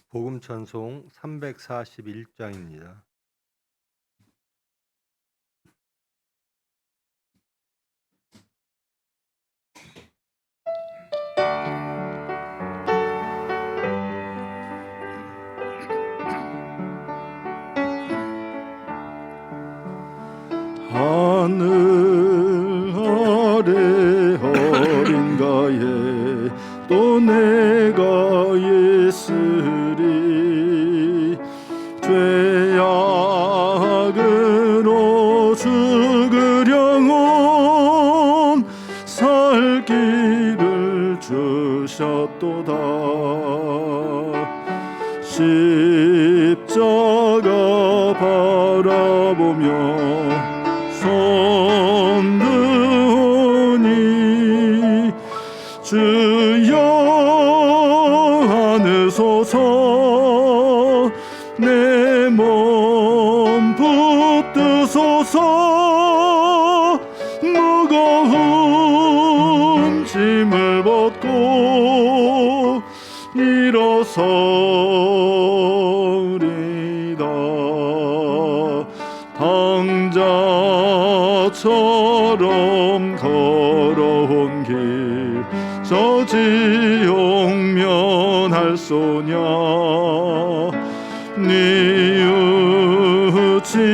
복음 찬송 341장입니다. 하늘 아래 어딘가에 또 내가 있으리. 죄악으로 죽으려온 살 길을 주셨도다. 십자가 바라보며 손드니 주여 안으소서. 내 몸 붙드소서. 무거운 짐을 벗고 일어서리다. 방자처럼 걸어온 길 저 지옥면 할소냐.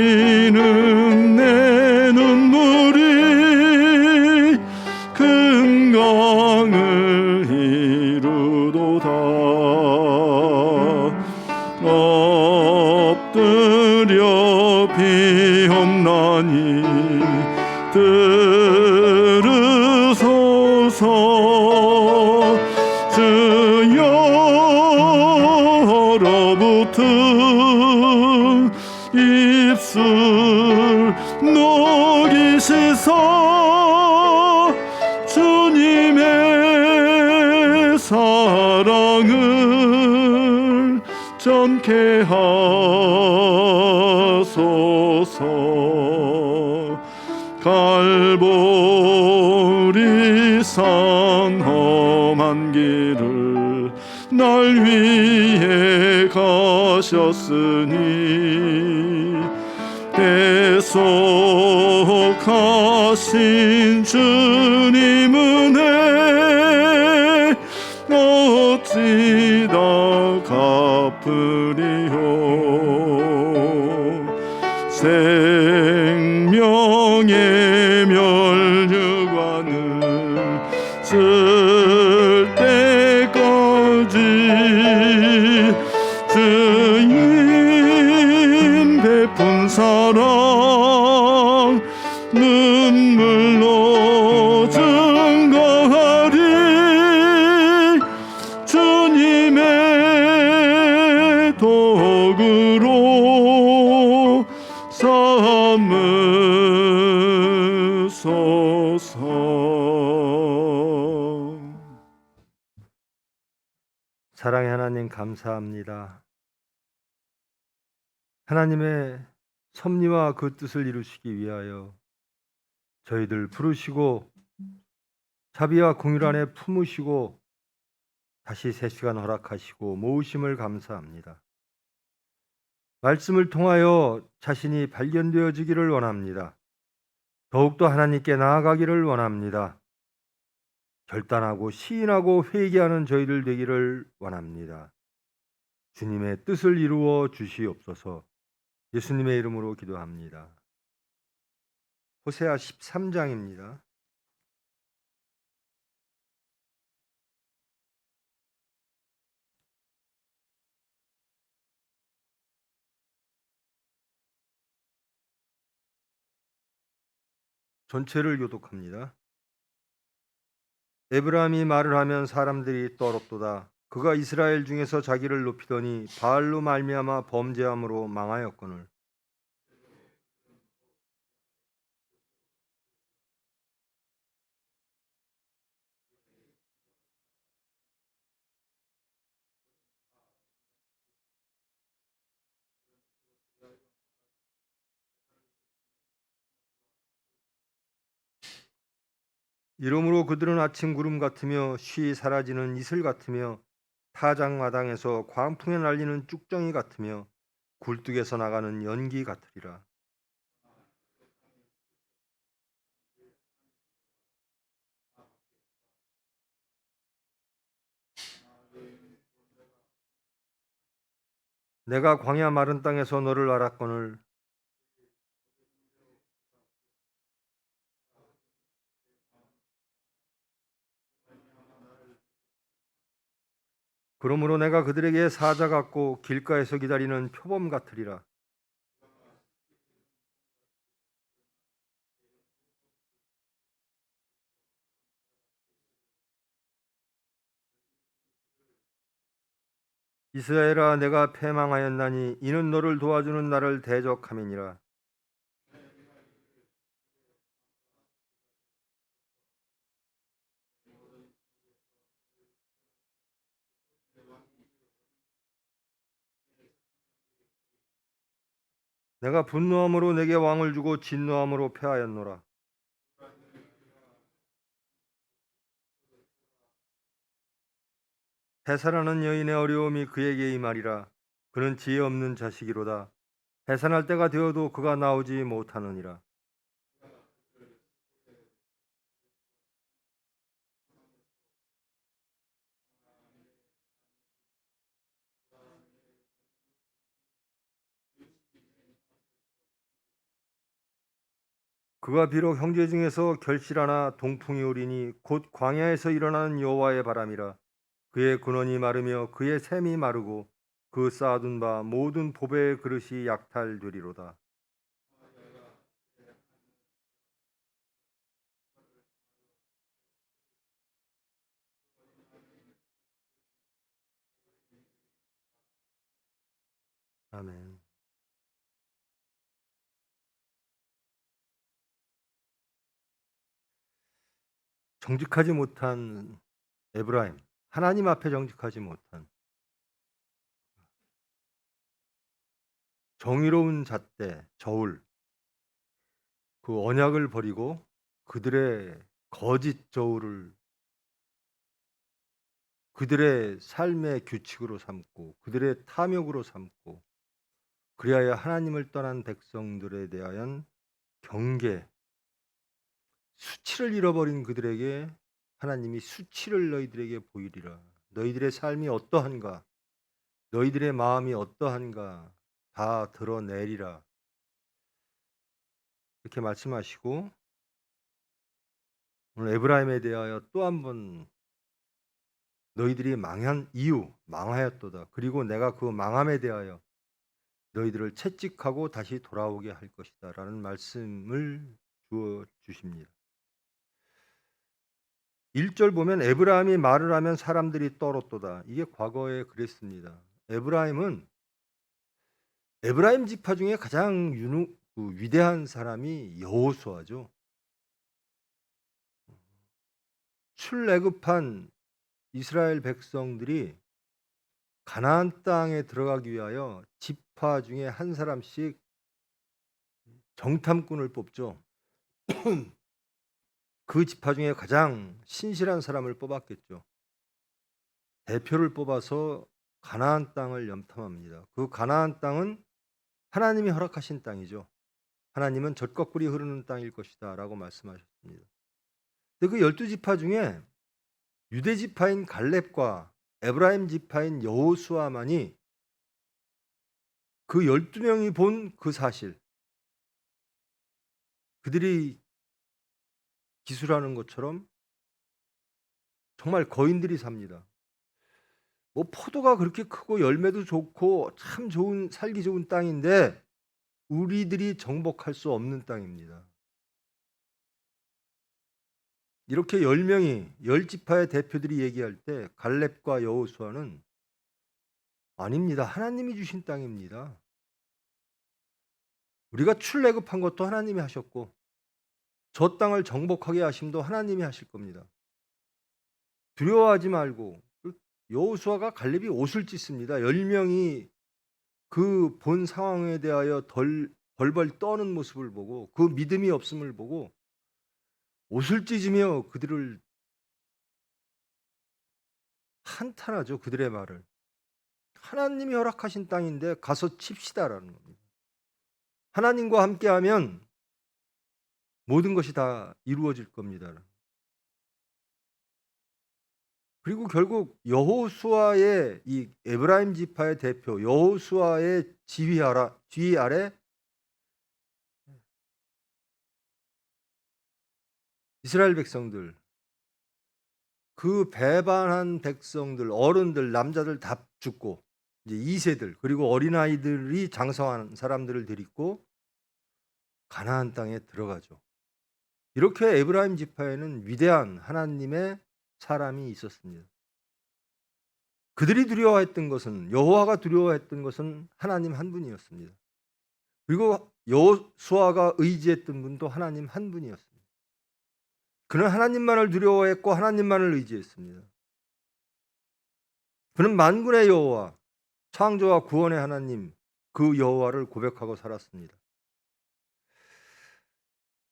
뉘우치는 내 눈물이 금강을 이루도다. 엎드려 비옵나니 들으소서. 주여 얼어붙은 입술 녹이시사 주님의 사랑을 전케 하소서. 갈보리산 험한 길을 날 위해 가셨으니 대속하신 주님 은혜 어찌 다 갚으리요. 생명의 멸류관을 쓸 때까지 주님 베푼 사랑 눈물로 증거하리. 주님의 도구로 삼으소서. 사랑의 하나님 감사합니다. 하나님의 섭리와 그 뜻을 이루시기 위하여 저희들 부르시고 자비와 공율 안에 품으시고 다시 새 시간 허락하시고 모으심을 감사합니다. 말씀을 통하여 자신이 발견되어지기를 원합니다. 더욱더 하나님께 나아가기를 원합니다. 결단하고 시인하고 회개하는 저희들 되기를 원합니다. 주님의 뜻을 이루어 주시옵소서. 예수님의 이름으로 기도합니다. 호세아 13장입니다. 전체를 교독합니다. 에브라임이 말을 하면 사람들이 떨었도다. 그가 이스라엘 중에서 자기를 높이더니 바알로 말미암아 범죄함으로 망하였거늘. 이러므로 그들은 아침 구름 같으며 쉬 사라지는 이슬 같으며 타작마당에서 광풍에 날리는 쭉정이 같으며 굴뚝에서 나가는 연기 같으리라. 내가 광야 마른 땅에서 너를 알았거늘 그러므로 내가 그들에게 사자 같고 길가에서 기다리는 표범 같으리라. 이스라엘아, 내가 패망하였나니 이는 너를 도와주는 나를 대적함이니라. 내가 분노함으로 내게 왕을 주고 진노함으로 패하였노라. 해산하는 여인의 어려움이 그에게 임하리라. 그는 지혜 없는 자식이로다. 해산할 때가 되어도 그가 나오지 못하느니라. 그가 비록 형제 중에서 결실하나 동풍이 오리니 곧 광야에서 일어나는 여호와의 바람이라. 그의 근원이 마르며 그의 샘이 마르고 그 쌓아둔 바 모든 보배의 그릇이 약탈되리로다. 아멘. 정직하지 못한 에브라임, 하나님 앞에 정직하지 못한 정의로운 잣대, 저울, 그 언약을 버리고 그들의 거짓 저울을 그들의 삶의 규칙으로 삼고 그들의 탐욕으로 삼고 그리하여 하나님을 떠난 백성들에 대하여 경계, 수치를 잃어버린 그들에게 하나님이 수치를 너희들에게 보이리라. 너희들의 삶이 어떠한가, 너희들의 마음이 어떠한가 다 드러내리라. 이렇게 말씀하시고 오늘 에브라임에 대하여 또 한 번 너희들이 망한 이유, 망하였도다. 그리고 내가 그 망함에 대하여 너희들을 채찍하고 다시 돌아오게 할 것이다 라는 말씀을 주어 주십니다. 1절 보면 에브라임이 말을 하면 사람들이 떨었도다. 이게 과거에 그랬습니다. 에브라임 지파 중에 가장 위대한 사람이 여호수아죠. 출애굽한 이스라엘 백성들이 가나안 땅에 들어가기 위하여 지파 중에 한 사람씩 정탐꾼을 뽑죠. 그 지파 중에 가장 신실한 사람을 뽑았겠죠. 대표를 뽑아서 가나안 땅을 염탐합니다. 그 가나안 땅은 하나님이 허락하신 땅이죠. 하나님은 젖과 꿀이 흐르는 땅일 것이다 라고 말씀하셨습니다. 근데 그 12지파 중에 유대 지파인 갈렙과 에브라임 지파인 여호수아만이 그 12명이 본 그 사실, 그들이 기술하는 것처럼 정말 거인들이 삽니다. 뭐 포도가 그렇게 크고 열매도 좋고 참 좋은 살기 좋은 땅인데 우리들이 정복할 수 없는 땅입니다. 이렇게 10명이 10지파의 대표들이 얘기할 때 갈렙과 여호수아는 아닙니다. 하나님이 주신 땅입니다. 우리가 출애굽한 것도 하나님이 하셨고 저 땅을 정복하게 하심도 하나님이 하실 겁니다. 두려워하지 말고. 여호수아가 갈렙이 옷을 찢습니다. 10명이 그 본 상황에 대하여 벌벌 떠는 모습을 보고 그 믿음이 없음을 보고 옷을 찢으며 그들을 한탄하죠. 그들의 말을. 하나님이 허락하신 땅인데 가서 칩시다라는 겁니다. 하나님과 함께하면 모든 것이 다 이루어질 겁니다. 그리고 결국 여호수아의 이 에브라임 지파의 대표 여호수아의 지휘 아래 이스라엘 백성들, 그 배반한 백성들, 어른들, 남자들 다 죽고 이제 2세들 그리고 어린아이들이 장성한 사람들을 데리고 가나안 땅에 들어가죠. 이렇게 에브라임 지파에는 위대한 하나님의 사람이 있었습니다. 그들이 두려워했던 것은, 여호와가 두려워했던 것은 하나님 한 분이었습니다. 그리고 여호수아가 의지했던 분도 하나님 한 분이었습니다. 그는 하나님만을 두려워했고 하나님만을 의지했습니다. 그는 만군의 여호와, 창조와 구원의 하나님, 그 여호와를 고백하고 살았습니다.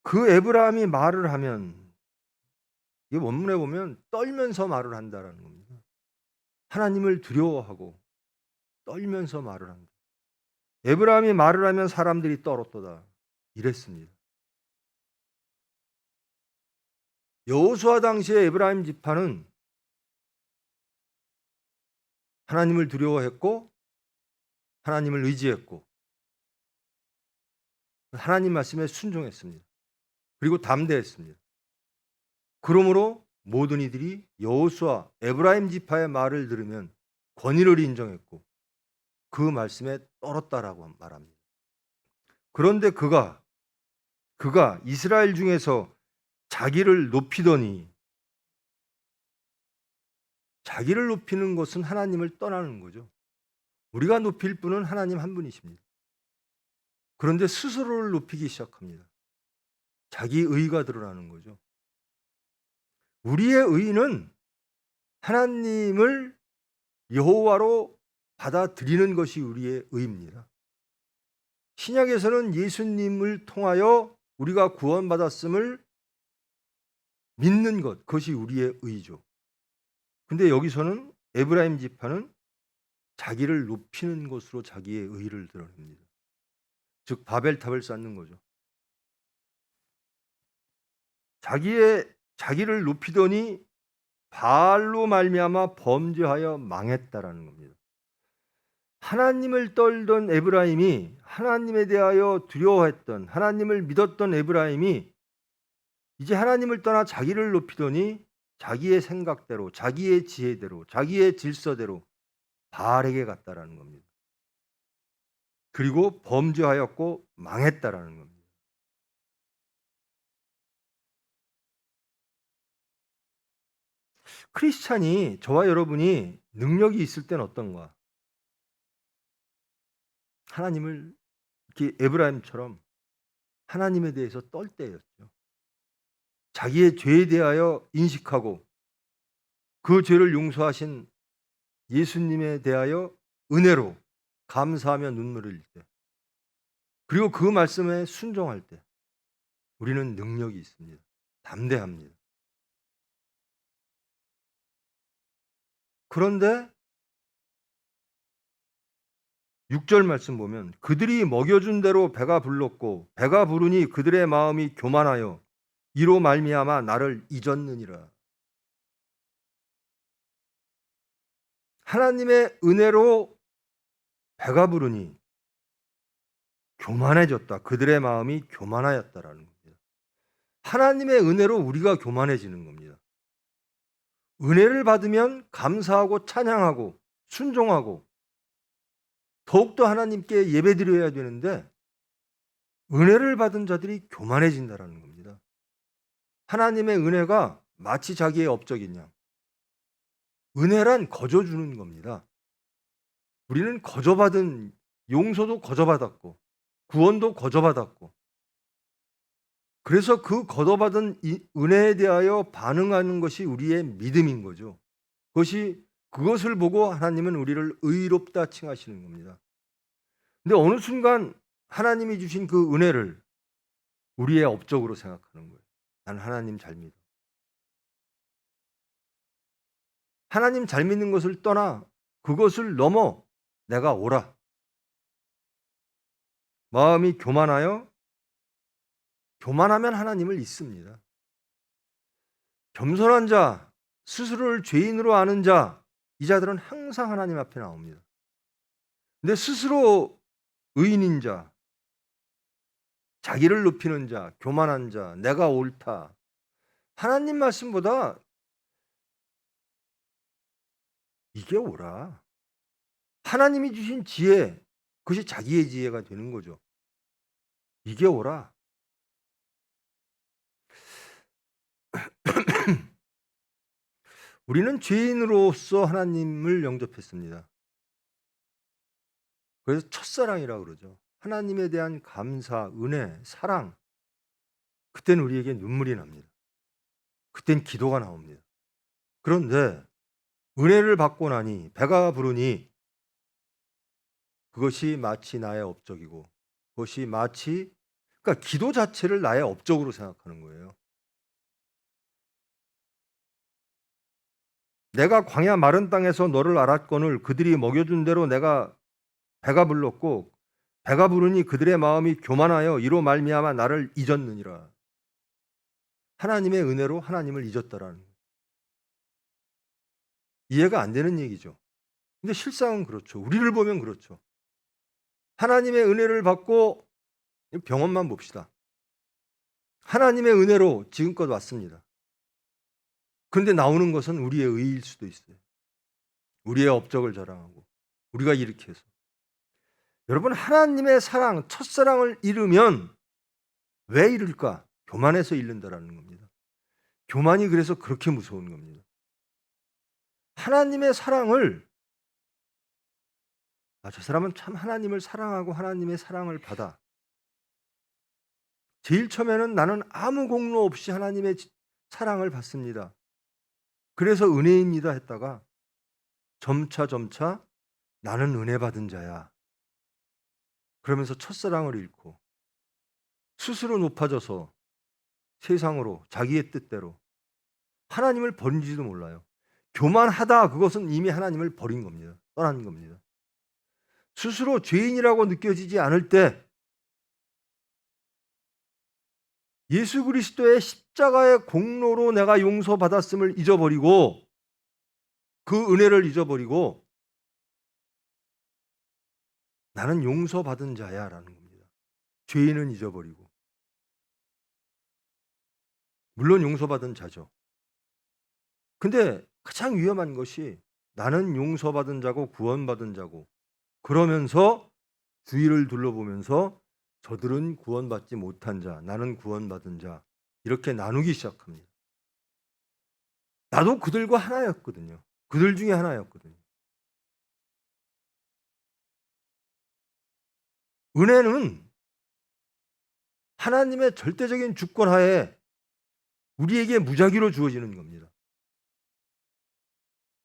그 에브라임이 말을 하면, 이 원문에 보면 떨면서 말을 한다라는 겁니다. 하나님을 두려워하고 떨면서 말을 한다. 에브라임이 말을 하면 사람들이 떨었도다. 이랬습니다. 여호수아 당시의 에브라임 지파는 하나님을 두려워했고 하나님을 의지했고 하나님 말씀에 순종했습니다. 그리고 담대했습니다. 그러므로 모든 이들이 여호수아 에브라임 지파의 말을 들으면 권위를 인정했고 그 말씀에 떨었다라고 말합니다. 그런데 그가 이스라엘 중에서 자기를 높이더니, 자기를 높이는 것은 하나님을 떠나는 거죠. 우리가 높일 분은 하나님 한 분이십니다. 그런데 스스로를 높이기 시작합니다. 자기 의가 드러나는 거죠. 우리의 의는 하나님을 여호와로 받아들이는 것이 우리의 의입니다. 신약에서는 예수님을 통하여 우리가 구원받았음을 믿는 것, 그것이 우리의 의죠. 근데 여기서는 에브라임 지파는 자기를 높이는 것으로 자기의 의를 드러냅니다. 즉 바벨탑을 쌓는 거죠. 자기를 높이더니 바알로 말미암아 범죄하여 망했다라는 겁니다. 하나님을 떨던 에브라임이, 하나님에 대하여 두려워했던, 하나님을 믿었던 에브라임이 이제 하나님을 떠나 자기를 높이더니 자기의 생각대로, 자기의 지혜대로, 자기의 질서대로 바알에게 갔다라는 겁니다. 그리고 범죄하였고 망했다라는 겁니다. 크리스찬이, 저와 여러분이 능력이 있을 때는 어떤가? 하나님을 이렇게 에브라임처럼 하나님에 대해서 떨 때였죠. 자기의 죄에 대하여 인식하고 그 죄를 용서하신 예수님에 대하여 은혜로 감사하며 눈물을 흘릴 때, 그리고 그 말씀에 순종할 때 우리는 능력이 있습니다. 담대합니다. 그런데 6절 말씀 보면 그들이 먹여준 대로 배가 불렀고 배가 부르니 그들의 마음이 교만하여 이로 말미암아 나를 잊었느니라. 하나님의 은혜로 배가 부르니 교만해졌다. 그들의 마음이 교만하였다라는 겁니다. 하나님의 은혜로 우리가 교만해지는 겁니다. 은혜를 받으면 감사하고 찬양하고 순종하고 더욱더 하나님께 예배드려야 되는데 은혜를 받은 자들이 교만해진다라는 겁니다. 하나님의 은혜가 마치 자기의 업적인 양. 은혜란 거저주는 겁니다. 우리는 거저받은 용서도 거저받았고 구원도 거저받았고, 그래서 그 거저받은 이 은혜에 대하여 반응하는 것이 우리의 믿음인 거죠. 그것을 보고 하나님은 우리를 의롭다 칭하시는 겁니다. 근데 어느 순간 하나님이 주신 그 은혜를 우리의 업적으로 생각하는 거예요. 난 하나님 잘 믿어. 하나님 잘 믿는 것을 떠나 그것을 넘어 내가 오라. 마음이 교만하여 교만하면 하나님을 잊습니다. 겸손한 자, 스스로를 죄인으로 아는 자, 이 자들은 항상 하나님 앞에 나옵니다. 근데 스스로 의인인 자, 자기를 높이는 자, 교만한 자, 내가 옳다. 하나님 말씀보다 이게 옳아. 하나님이 주신 지혜, 그것이 자기의 지혜가 되는 거죠. 이게 옳아. 우리는 죄인으로서 하나님을 영접했습니다. 그래서 첫사랑이라고 그러죠. 하나님에 대한 감사, 은혜, 사랑. 그때는 우리에게 눈물이 납니다. 그땐 기도가 나옵니다. 그런데 은혜를 받고 나니 배가 부르니 그것이 마치 나의 업적이고 그것이 마치 그러니까 기도 자체를 나의 업적으로 생각하는 거예요. 내가 광야 마른 땅에서 너를 알았거늘 그들이 먹여준 대로 내가 배가 불렀고 배가 부르니 그들의 마음이 교만하여 이로 말미암아 나를 잊었느니라. 하나님의 은혜로 하나님을 잊었다라는 거예요. 이해가 안 되는 얘기죠. 근데 실상은 그렇죠. 우리를 보면 그렇죠. 하나님의 은혜를 받고 병원만 봅시다. 하나님의 은혜로 지금껏 왔습니다. 그런데 나오는 것은 우리의 의일 수도 있어요. 우리의 업적을 자랑하고 우리가 이렇게 해서. 여러분, 하나님의 사랑, 첫사랑을 잃으면 왜 잃을까? 교만해서 잃는다라는 겁니다. 교만이 그래서 그렇게 무서운 겁니다. 하나님의 사랑을 저 사람은 참 하나님을 사랑하고 하나님의 사랑을 받아. 제일 처음에는 나는 아무 공로 없이 하나님의 사랑을 받습니다. 그래서 은혜입니다 했다가 점차 나는 은혜 받은 자야. 그러면서 첫사랑을 잃고 스스로 높아져서 세상으로 자기의 뜻대로 하나님을 버린지도 몰라요. 교만하다, 그것은 이미 하나님을 버린 겁니다. 떠난 겁니다. 스스로 죄인이라고 느껴지지 않을 때 예수 그리스도의 십자가의 공로로 내가 용서받았음을 잊어버리고 그 은혜를 잊어버리고 나는 용서받은 자야 라는 겁니다. 죄인은 잊어버리고. 물론 용서받은 자죠. 근데 가장 위험한 것이 나는 용서받은 자고 구원받은 자고 그러면서 주위를 둘러보면서 저들은 구원받지 못한 자, 나는 구원받은 자 이렇게 나누기 시작합니다. 나도 그들과 하나였거든요. 그들 중에 하나였거든요. 은혜는 하나님의 절대적인 주권하에 우리에게 무작위로 주어지는 겁니다.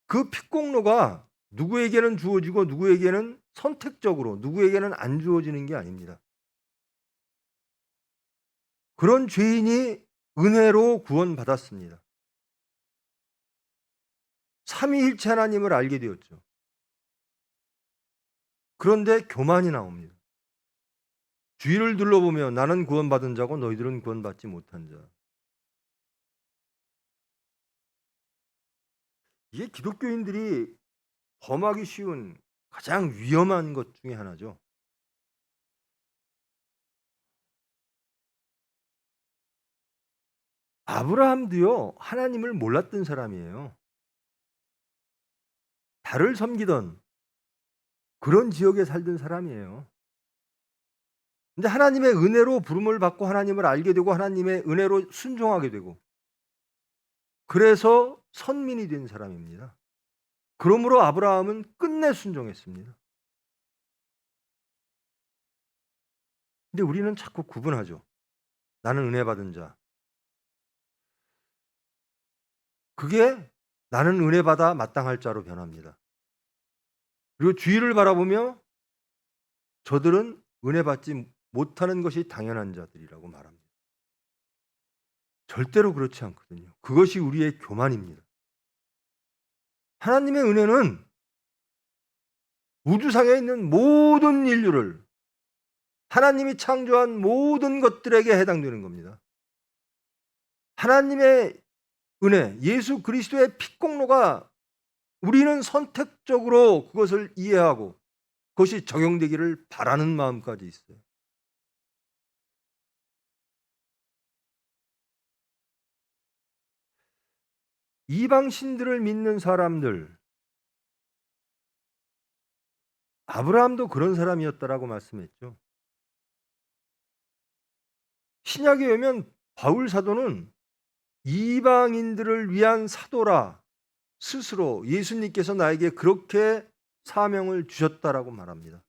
그 핏공로가 누구에게는 주어지고 누구에게는 선택적으로, 누구에게는 안 주어지는 게 아닙니다. 그런 죄인이 은혜로 구원받았습니다. 삼위일체 하나님을 알게 되었죠. 그런데 교만이 나옵니다. 주위를 둘러보며 나는 구원받은 자고 너희들은 구원받지 못한 자. 이게 기독교인들이 범하기 쉬운 가장 위험한 것 중에 하나죠. 아브라함도요, 하나님을 몰랐던 사람이에요. 달을 섬기던 그런 지역에 살던 사람이에요. 근데 하나님의 은혜로 부름을 받고 하나님을 알게 되고 하나님의 은혜로 순종하게 되고 그래서 선민이 된 사람입니다. 그러므로 아브라함은 끝내 순종했습니다. 근데 우리는 자꾸 구분하죠. 나는 은혜 받은 자. 그게 나는 은혜 받아 마땅할 자로 변합니다. 그리고 주위를 바라보며 저들은 은혜 받지 못하는 것이 당연한 자들이라고 말합니다. 절대로 그렇지 않거든요. 그것이 우리의 교만입니다. 하나님의 은혜는 우주상에 있는 모든 인류를, 하나님이 창조한 모든 것들에게 해당되는 겁니다. 하나님의 은혜, 예수 그리스도의 피공로가 우리는 선택적으로 그것을 이해하고 그것이 적용되기를 바라는 마음까지 있어요. 이방신들을 믿는 사람들, 아브라함도 그런 사람이었다라고 말씀했죠. 신약에 오면 바울 사도는 이방인들을 위한 사도라 스스로 예수님께서 나에게 그렇게 사명을 주셨다라고 말합니다.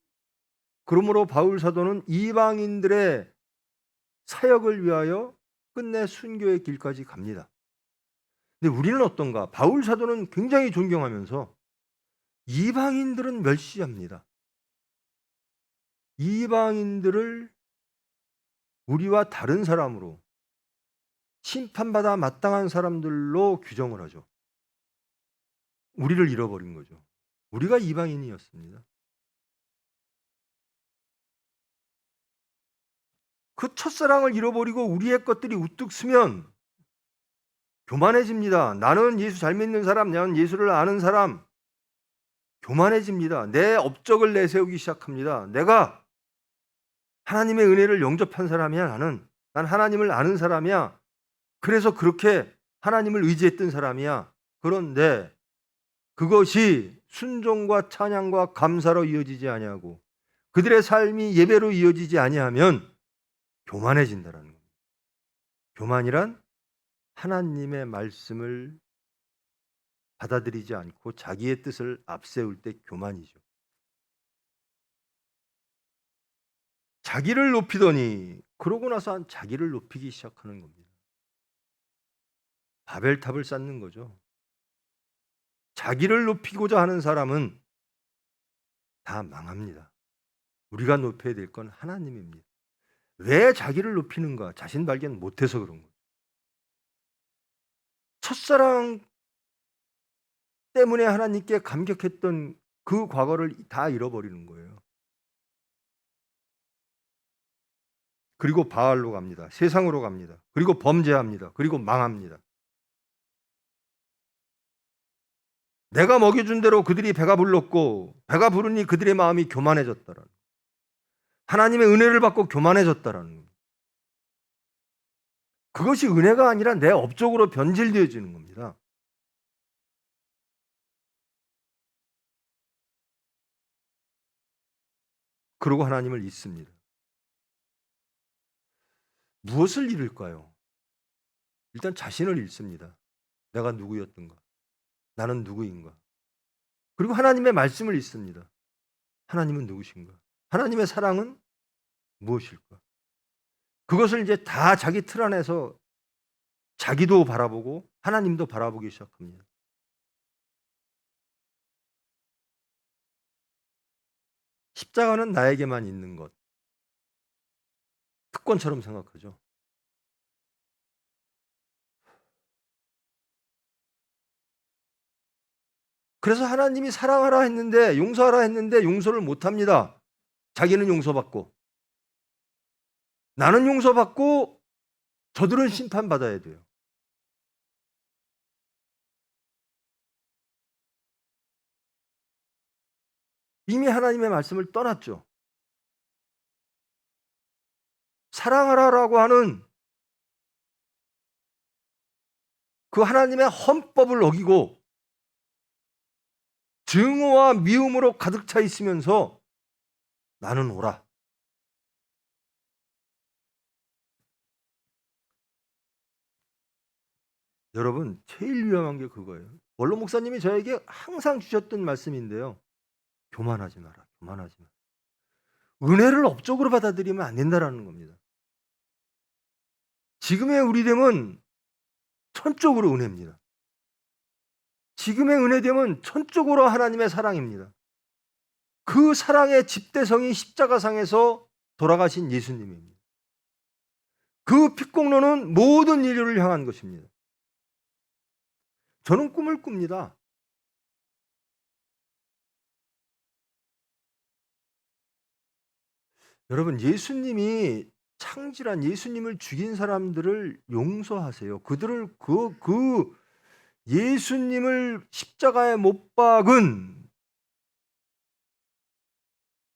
그러므로 바울 사도는 이방인들의 사역을 위하여 끝내 순교의 길까지 갑니다. 근데 우리는 어떤가? 바울 사도는 굉장히 존경하면서 이방인들은 멸시합니다. 이방인들을 우리와 다른 사람으로, 심판받아 마땅한 사람들로 규정을 하죠. 우리를 잃어버린 거죠. 우리가 이방인이었습니다. 그 첫사랑을 잃어버리고 우리의 것들이 우뚝 서면 교만해집니다. 나는 예수 잘 믿는 사람, 나는 예수를 아는 사람, 교만해집니다. 내 업적을 내세우기 시작합니다. 내가 하나님의 은혜를 영접한 사람이야. 난 하나님을 아는 사람이야. 그래서 그렇게 하나님을 의지했던 사람이야. 그런데 그것이 순종과 찬양과 감사로 이어지지 아니하고 그들의 삶이 예배로 이어지지 아니하면 교만해진다라는 겁니다. 교만이란 하나님의 말씀을 받아들이지 않고 자기의 뜻을 앞세울 때 교만이죠. 자기를 높이더니 그러고 나서 자기를 높이기 시작하는 겁니다. 바벨탑을 쌓는 거죠. 자기를 높이고자 하는 사람은 다 망합니다. 우리가 높여야 될 건 하나님입니다. 왜 자기를 높이는가? 자신 발견 못해서 그런 거죠. 첫사랑 때문에 하나님께 감격했던 그 과거를 다 잃어버리는 거예요. 그리고 바알로 갑니다. 세상으로 갑니다. 그리고 범죄합니다. 그리고 망합니다. 내가 먹여준 대로 그들이 배가 불렀고 배가 부르니 그들의 마음이 교만해졌다라는, 하나님의 은혜를 받고 교만해졌다라는 겁니다. 그것이 은혜가 아니라 내 업적으로 변질되어지는 겁니다. 그러고 하나님을 잊습니다. 무엇을 잃을까요? 일단 자신을 잃습니다. 내가 누구였던가? 나는 누구인가? 그리고 하나님의 말씀을 잊습니다. 하나님은 누구신가? 하나님의 사랑은 무엇일까? 그것을 이제 다 자기 틀 안에서 자기도 바라보고 하나님도 바라보기 시작합니다. 십자가는 나에게만 있는 것, 특권처럼 생각하죠. 그래서 하나님이 사랑하라 했는데, 용서하라 했는데 용서를 못합니다. 자기는 용서받고 나는 용서받고 저들은 심판받아야 돼요. 이미 하나님의 말씀을 떠났죠. 사랑하라라고 하는 그 하나님의 헌법을 어기고 증오와 미움으로 가득 차 있으면서 나는 오라. 여러분, 제일 위험한 게 그거예요. 원로 목사님이 저에게 항상 주셨던 말씀인데요. 교만하지 마라. 교만하지 마라. 은혜를 업적으로 받아들이면 안 된다라는 겁니다. 지금의 우리됨은 천적으로 은혜입니다. 지금의 은혜됨은 천적으로 하나님의 사랑입니다. 그 사랑의 집대성이 십자가상에서 돌아가신 예수님입니다. 그 핏공로는 모든 인류를 향한 것입니다. 저는 꿈을 꿉니다. 여러분, 예수님이 창질한 예수님을 죽인 사람들을 용서하세요. 그들을 그 예수님을 십자가에 못 박은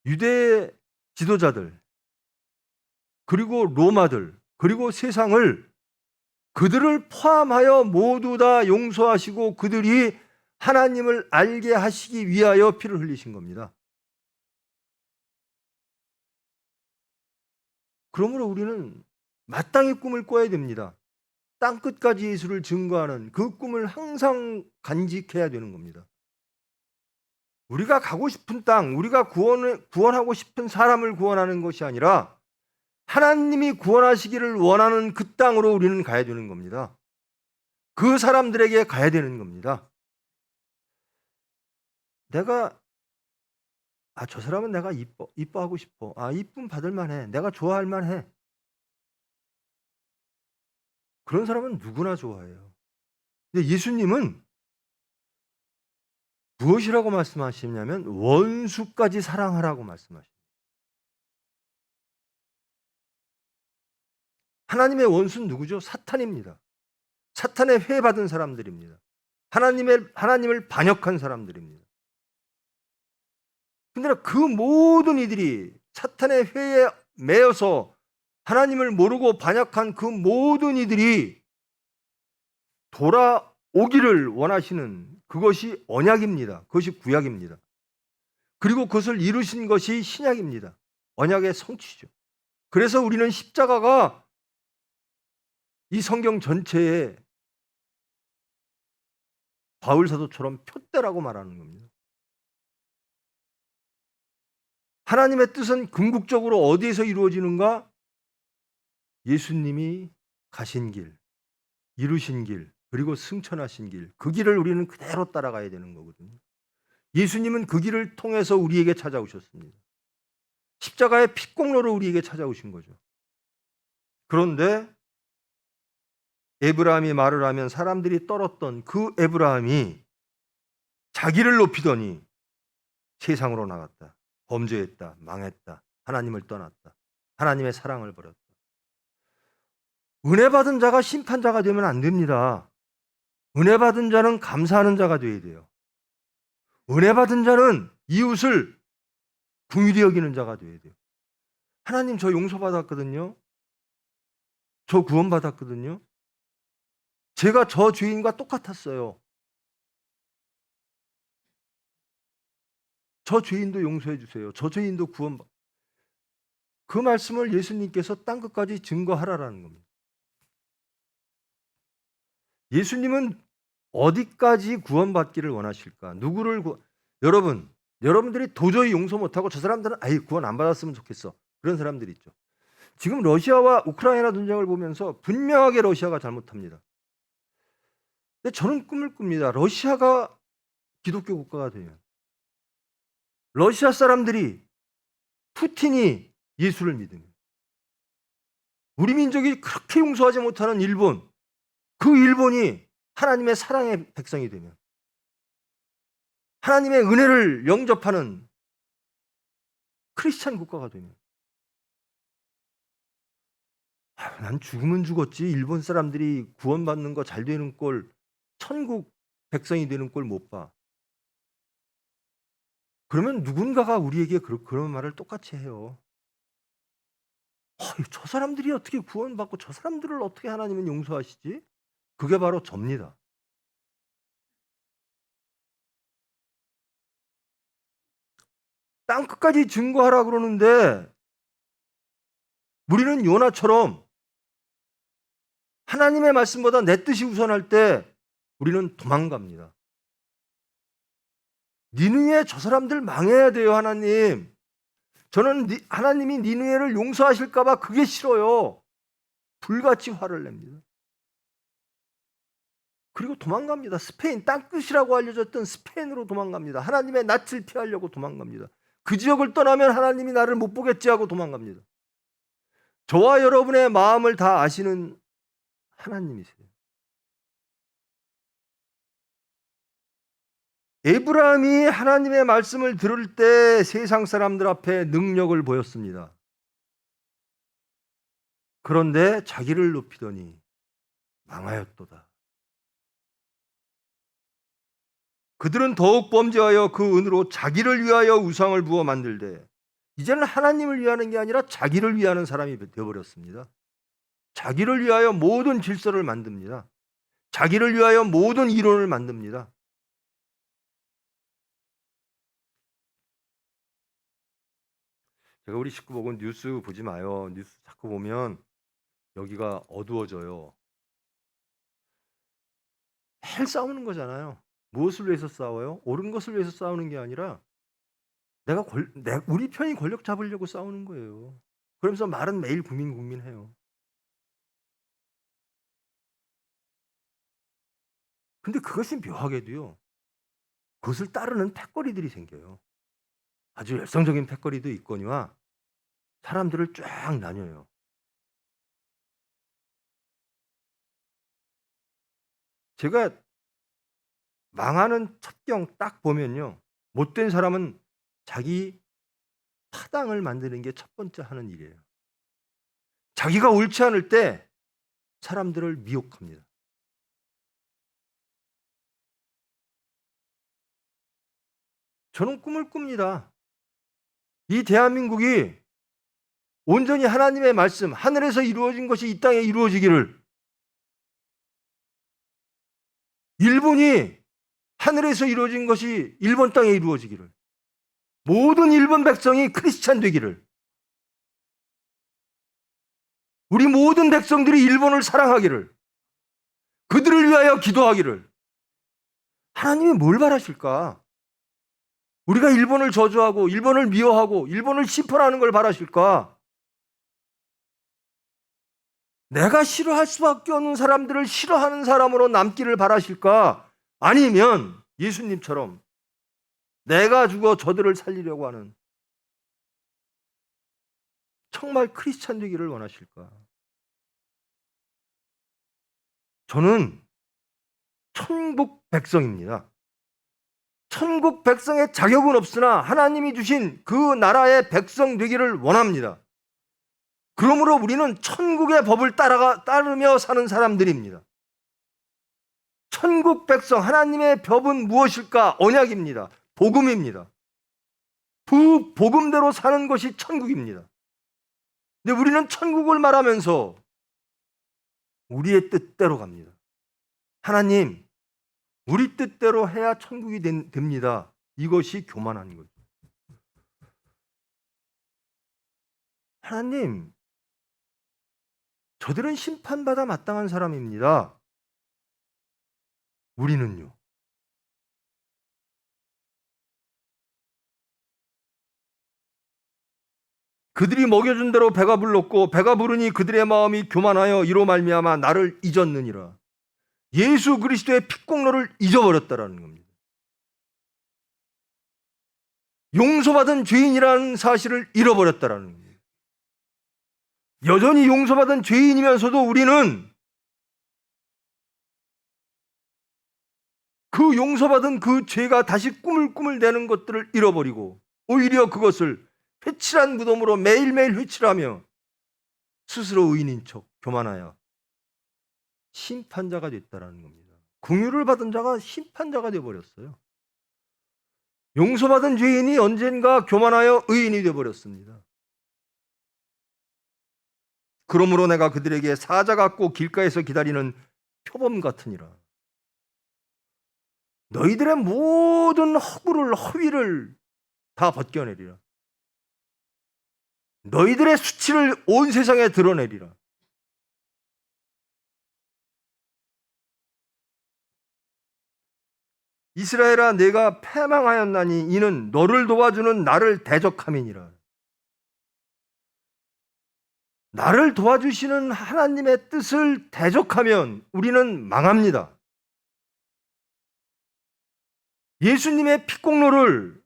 유대 지도자들, 그리고 로마들, 그리고 세상을, 그들을 포함하여 모두 다 용서하시고 그들이 하나님을 알게 하시기 위하여 피를 흘리신 겁니다. 그러므로 우리는 마땅히 꿈을 꿔야 됩니다. 땅끝까지 예수를 증거하는 그 꿈을 항상 간직해야 되는 겁니다. 우리가 가고 싶은 땅, 우리가 구원하고 싶은 사람을 구원하는 것이 아니라 하나님이 구원하시기를 원하는 그 땅으로 우리는 가야 되는 겁니다. 그 사람들에게 가야 되는 겁니다. 내가 저 사람은 내가 이뻐하고 싶어. 이쁨 받을 만해. 내가 좋아할 만해. 그런 사람은 누구나 좋아해요. 근데 예수님은 무엇이라고 말씀하시냐면 원수까지 사랑하라고 말씀하십니다. 하나님의 원수는 누구죠? 사탄입니다. 사탄의 회받은 사람들입니다. 하나님을 반역한 사람들입니다. 근데 그 모든 이들이 사탄의 회에 매여서 하나님을 모르고 반역한 그 모든 이들이 돌아오기를 원하시는 그것이 언약입니다. 그것이 구약입니다. 그리고 그것을 이루신 것이 신약입니다. 언약의 성취죠. 그래서 우리는 십자가가 이 성경 전체에 바울 사도처럼 표대라고 말하는 겁니다. 하나님의 뜻은 궁극적으로 어디에서 이루어지는가? 예수님이 가신 길, 이루신 길, 그리고 승천하신 길, 그 길을 우리는 그대로 따라가야 되는 거거든요. 예수님은 그 길을 통해서 우리에게 찾아오셨습니다. 십자가의 핏공로로 우리에게 찾아오신 거죠. 그런데 에브라함이 말을 하면 사람들이 떨었던 그 에브라함이 자기를 높이더니 세상으로 나갔다. 범죄했다. 망했다. 하나님을 떠났다. 하나님의 사랑을 버렸다. 은혜 받은 자가 심판자가 되면 안 됩니다. 은혜 받은 자는 감사하는 자가 되어야 돼요. 은혜 받은 자는 이웃을 긍휼히 여기는 자가 되어야 돼요. 하나님, 저 용서받았거든요. 저 구원받았거든요. 제가 저 죄인과 똑같았어요. 저 죄인도 용서해 주세요. 저 죄인도 그 말씀을 예수님께서 땅끝까지 증거하라라는 겁니다. 예수님은 어디까지 구원받기를 원하실까? 여러분들이 도저히 용서 못하고 저 사람들은 구원 안 받았으면 좋겠어. 그런 사람들이 있죠. 지금 러시아와 우크라이나 전쟁을 보면서 분명하게 러시아가 잘못합니다. 근데 저는 꿈을 꿉니다. 러시아가 기독교 국가가 되면, 러시아 사람들이, 푸틴이 예수를 믿으면, 우리 민족이 그렇게 용서하지 못하는 일본, 그 일본이 하나님의 사랑의 백성이 되면, 하나님의 은혜를 영접하는 크리스찬 국가가 되면, 난 죽으면 죽었지 일본 사람들이 구원받는 거 잘 되는 꼴, 천국 백성이 되는 꼴 못 봐. 그러면 누군가가 우리에게 그런 말을 똑같이 해요. 저 사람들이 어떻게 구원받고 저 사람들을 어떻게 하나님은 용서하시지? 그게 바로 접니다. 땅끝까지 증거하라 그러는데 우리는 요나처럼 하나님의 말씀보다 내 뜻이 우선할 때 우리는 도망갑니다. 니느웨 저 사람들 망해야 돼요, 하나님. 저는 하나님이 니느웨를 용서하실까 봐 그게 싫어요. 불같이 화를 냅니다. 그리고 도망갑니다. 스페인, 땅끝이라고 알려졌던 스페인으로 도망갑니다. 하나님의 낯을 피하려고 도망갑니다. 그 지역을 떠나면 하나님이 나를 못 보겠지 하고 도망갑니다. 저와 여러분의 마음을 다 아시는 하나님이세요. 에브라함이 하나님의 말씀을 들을 때 세상 사람들 앞에 능력을 보였습니다. 그런데 자기를 높이더니 망하였도다. 그들은 더욱 범죄하여 그 은으로 자기를 위하여 우상을 부어 만들되 이제는 하나님을 위하는 게 아니라 자기를 위하는 사람이 되어버렸습니다. 자기를 위하여 모든 질서를 만듭니다. 자기를 위하여 모든 이론을 만듭니다. 제가 우리 식구 보고 뉴스 보지 마요. 뉴스 자꾸 보면 여기가 어두워져요. 매일 싸우는 거잖아요. 무엇을 위해서 싸워요? 옳은 것을 위해서 싸우는 게 아니라 우리 편이 권력 잡으려고 싸우는 거예요. 그러면서 말은 매일 국민 해요. 근데 그것이 묘하게도요. 그것을 따르는 패거리들이 생겨요. 아주 열성적인 패거리도 있거니와 사람들을 쫙 나뉘어요. 제가 망하는 첩경 딱 보면요. 못된 사람은 자기 타당을 만드는 게 첫 번째 하는 일이에요. 자기가 옳지 않을 때 사람들을 미혹합니다. 저는 꿈을 꿉니다. 이 대한민국이 온전히 하나님의 말씀, 하늘에서 이루어진 것이 이 땅에 이루어지기를, 일본이 하늘에서 이루어진 것이 일본 땅에 이루어지기를, 모든 일본 백성이 크리스찬 되기를, 우리 모든 백성들이 일본을 사랑하기를, 그들을 위하여 기도하기를. 하나님이 뭘 바라실까? 우리가 일본을 저주하고 일본을 미워하고 일본을 심판하는 걸 바라실까? 내가 싫어할 수밖에 없는 사람들을 싫어하는 사람으로 남기를 바라실까? 아니면 예수님처럼 내가 죽어 저들을 살리려고 하는 정말 크리스찬 되기를 원하실까? 저는 천국 백성입니다. 천국 백성의 자격은 없으나 하나님이 주신 그 나라의 백성 되기를 원합니다. 그러므로 우리는 천국의 법을 따르며 사는 사람들입니다. 천국 백성, 하나님의 법은 무엇일까? 언약입니다. 복음입니다. 그 복음대로 사는 것이 천국입니다. 근데 우리는 천국을 말하면서 우리의 뜻대로 갑니다. 하나님, 우리 뜻대로 해야 천국이 됩니다. 이것이 교만한 거죠. 하나님, 저들은 심판받아 마땅한 사람입니다. 우리는요. 그들이 먹여준 대로 배가 불렀고 배가 부르니 그들의 마음이 교만하여 이로 말미암아 나를 잊었느니라. 예수 그리스도의 핏공로를 잊어버렸다라는 겁니다. 용서받은 죄인이라는 사실을 잃어버렸다라는 겁니다. 여전히 용서받은 죄인이면서도 우리는 그 용서받은 그 죄가 다시 꿈을 대는 것들을 잃어버리고 오히려 그것을 회칠한 무덤으로 매일매일 회칠하며 스스로 의인인 척 교만하여 심판자가 됐다라는 겁니다. 긍휼을 받은 자가 심판자가 되어버렸어요. 용서받은 죄인이 언젠가 교만하여 의인이 되어버렸습니다. 그러므로 내가 그들에게 사자 같고 길가에서 기다리는 표범 같으니라. 너희들의 모든 허위를 다 벗겨내리라. 너희들의 수치를 온 세상에 드러내리라. 이스라엘아, 내가 패망하였나니 이는 너를 도와주는 나를 대적함이니라. 나를 도와주시는 하나님의 뜻을 대적하면 우리는 망합니다. 예수님의 핏공로를,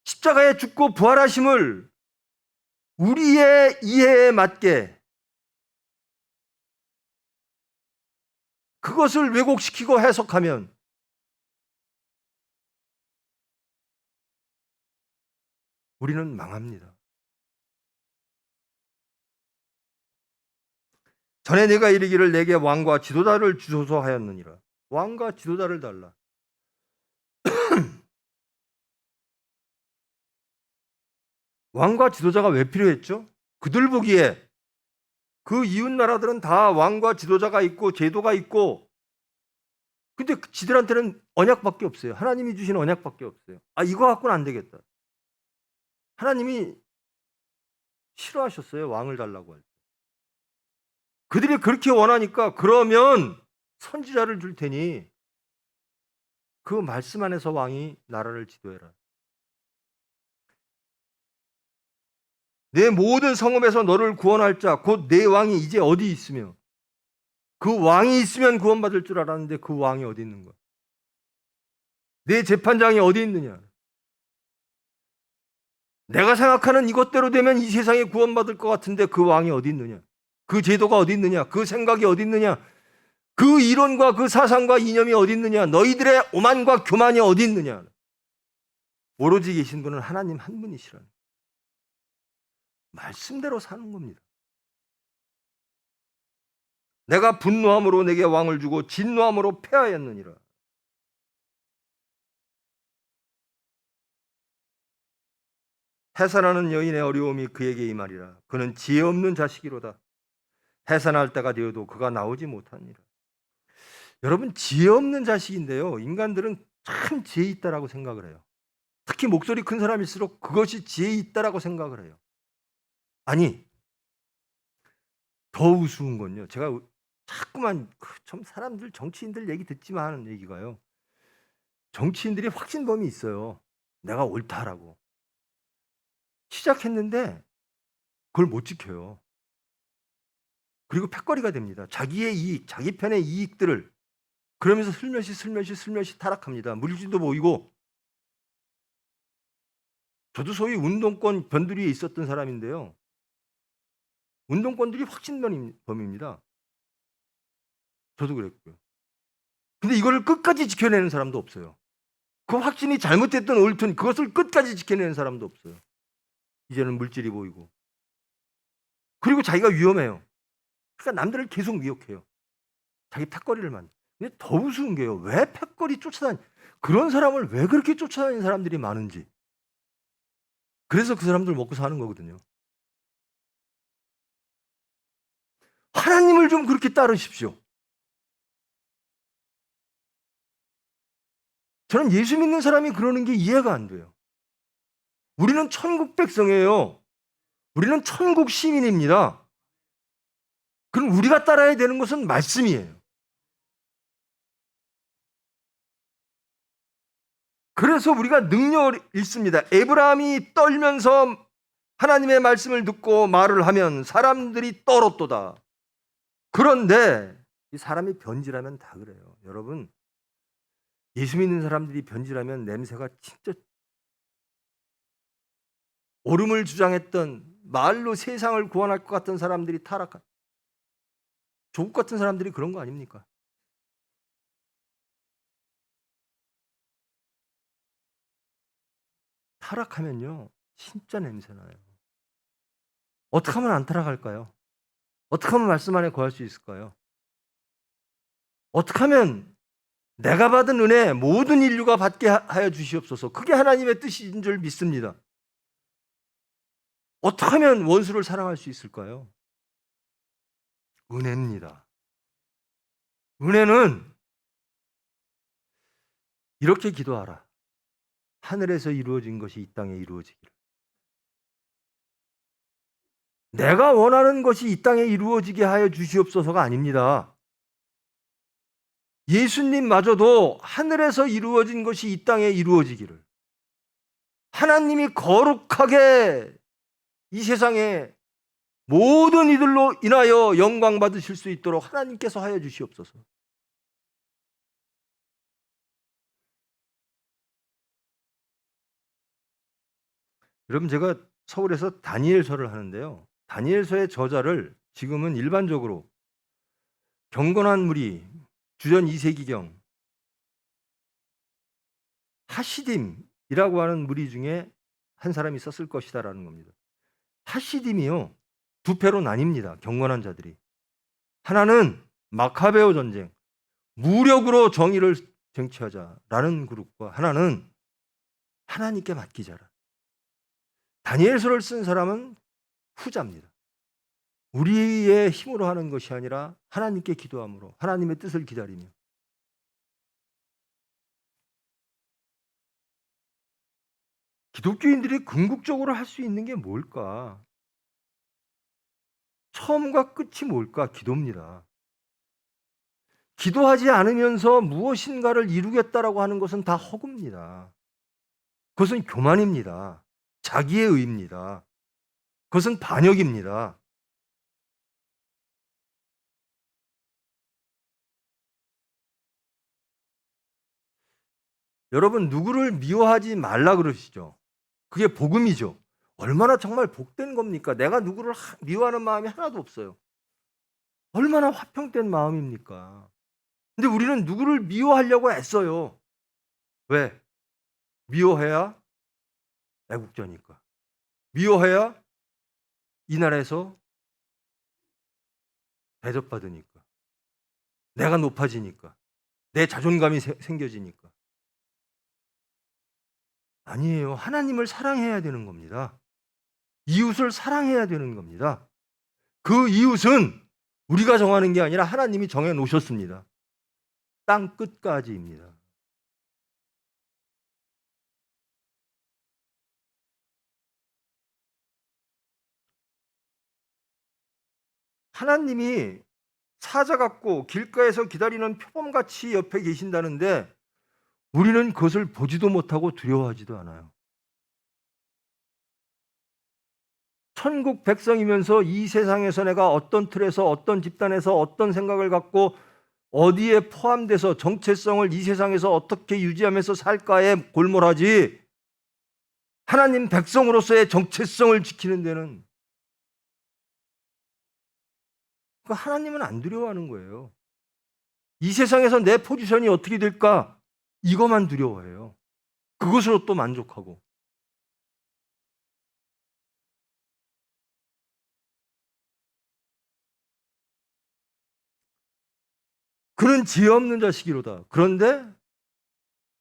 십자가에 죽고 부활하심을 우리의 이해에 맞게 그것을 왜곡시키고 해석하면 우리는 망합니다. 전에 내가 이르기를 내게 왕과 지도자를 주소서 하였느니라. 왕과 지도자를 달라. 왕과 지도자가 왜 필요했죠? 그들 보기에 그 이웃 나라들은 다 왕과 지도자가 있고 제도가 있고, 근데 지들한테는 언약밖에 없어요. 하나님이 주신 언약밖에 없어요. 아, 이거 갖고는 안 되겠다. 하나님이 싫어하셨어요. 왕을 달라고 할 때. 그들이 그렇게 원하니까 그러면 선지자를 줄 테니 그 말씀 안에서 왕이 나라를 지도해라. 내 모든 성읍에서 너를 구원할 자 곧 내 왕이 이제 어디 있으며, 그 왕이 있으면 구원받을 줄 알았는데 그 왕이 어디 있는 거야? 내 재판장이 어디 있느냐? 내가 생각하는 이것대로 되면 이 세상에 구원받을 것 같은데 그 왕이 어디 있느냐? 그 제도가 어디 있느냐? 그 생각이 어디 있느냐? 그 이론과 그 사상과 이념이 어디 있느냐? 너희들의 오만과 교만이 어디 있느냐? 오로지 계신 분은 하나님 한 분이시라는, 말씀대로 사는 겁니다. 내가 분노함으로 내게 왕을 주고 진노함으로 패하였느니라. 해산하는 여인의 어려움이 그에게 임하리라. 그는 지혜 없는 자식이로다. 해산할 때가 되어도 그가 나오지 못하니라. 여러분, 지혜 없는 자식인데요, 인간들은 참 지혜 있다라고 생각을 해요. 특히 목소리 큰 사람일수록 그것이 지혜 있다라고 생각을 해요. 아니, 더 우스운 건요, 제가 자꾸만 좀 사람들, 정치인들 얘기 듣지만 하는 얘기가요, 정치인들이 확신범이 있어요. 내가 옳다라고 시작했는데 그걸 못 지켜요. 그리고 패거리가 됩니다. 자기의 이익, 자기 편의 이익들을 그러면서 슬며시 타락합니다. 물질도 보이고. 저도 소위 운동권 변두리에 있었던 사람인데요, 운동권들이 확신범입니다. 저도 그랬고요. 근데 이거를 끝까지 지켜내는 사람도 없어요. 그 확신이 잘못됐든 옳든 그것을 끝까지 지켜내는 사람도 없어요. 이제는 물질이 보이고. 그리고 자기가 위험해요. 그러니까 남들을 계속 미혹해요. 자기 패거리를 만. 근데 더 우스운 게요, 왜 패거리 그런 사람을 왜 그렇게 쫓아다니는 사람들이 많은지. 그래서 그 사람들 먹고 사는 거거든요. 하나님을 좀 그렇게 따르십시오. 저는 예수 믿는 사람이 그러는 게 이해가 안 돼요. 우리는 천국 백성이에요. 우리는 천국 시민입니다. 그럼 우리가 따라야 되는 것은 말씀이에요. 그래서 우리가 능력을 잃습니다. 에브라함이 떨면서 하나님의 말씀을 듣고 말을 하면 사람들이 떨었도다. 그런데 이 사람이 변질하면 다 그래요. 여러분, 예수 믿는 사람들이 변질하면 냄새가 진짜, 옳음을 주장했던, 말로 세상을 구원할 것 같은 사람들이 타락한, 조국 같은 사람들이 그런 거 아닙니까? 타락하면요, 진짜 냄새나요. 어떻게 하면 안 타락할까요? 어떻게 하면 말씀 안에 거할 수 있을까요? 어떻게 하면 내가 받은 은혜 모든 인류가 받게 하여 주시옵소서, 그게 하나님의 뜻인 줄 믿습니다. 어떻게 하면 원수를 사랑할 수 있을까요? 은혜입니다. 은혜는 이렇게 기도하라. 하늘에서 이루어진 것이 이 땅에 이루어지기를. 내가 원하는 것이 이 땅에 이루어지게 하여 주시옵소서가 아닙니다. 예수님마저도 하늘에서 이루어진 것이 이 땅에 이루어지기를, 하나님이 거룩하게 이 세상에 모든 이들로 인하여 영광 받으실 수 있도록 하나님께서 하여 주시옵소서. 여러분, 제가 서울에서 다니엘서를 하는데요, 다니엘서의 저자를 지금은 일반적으로 경건한 무리, 주전 2세기경 하시딤이라고 하는 무리 중에 한 사람이 썼을 것이다라는 겁니다. 하시딤이요, 두 패로 나뉩니다. 경건한 자들이. 하나는 마카베오 전쟁, 무력으로 정의를 쟁취하자라는 그룹과 하나는 하나님께 맡기자라. 다니엘서를 쓴 사람은 후자입니다. 우리의 힘으로 하는 것이 아니라 하나님께 기도함으로 하나님의 뜻을 기다리며. 기독교인들이 궁극적으로 할 수 있는 게 뭘까? 처음과 끝이 뭘까? 기도입니다. 기도하지 않으면서 무엇인가를 이루겠다라고 하는 것은 다 허구입니다. 그것은 교만입니다. 자기의 의입니다. 그것은 반역입니다. 여러분, 누구를 미워하지 말라 그러시죠? 그게 복음이죠. 얼마나 정말 복된 겁니까? 내가 누구를 미워하는 마음이 하나도 없어요. 얼마나 화평된 마음입니까? 근데 우리는 누구를 미워하려고 애써요. 왜? 미워해야 애국자니까. 미워해야 이 나라에서 대접받으니까. 내가 높아지니까. 내 자존감이 생겨지니까. 아니에요. 하나님을 사랑해야 되는 겁니다. 이웃을 사랑해야 되는 겁니다. 그 이웃은 우리가 정하는 게 아니라 하나님이 정해 놓으셨습니다. 땅 끝까지입니다. 하나님이 사자 같고 길가에서 기다리는 표범같이 옆에 계신다는데 우리는 그것을 보지도 못하고 두려워하지도 않아요. 천국 백성이면서 이 세상에서 내가 어떤 틀에서 어떤 집단에서 어떤 생각을 갖고 어디에 포함돼서 정체성을 이 세상에서 어떻게 유지하면서 살까에 골몰하지, 하나님 백성으로서의 정체성을 지키는 데는 하나님은 안 두려워하는 거예요. 이 세상에서 내 포지션이 어떻게 될까? 이것만 두려워해요. 그것으로 또 만족하고. 그는 지혜 없는 자식이로다. 그런데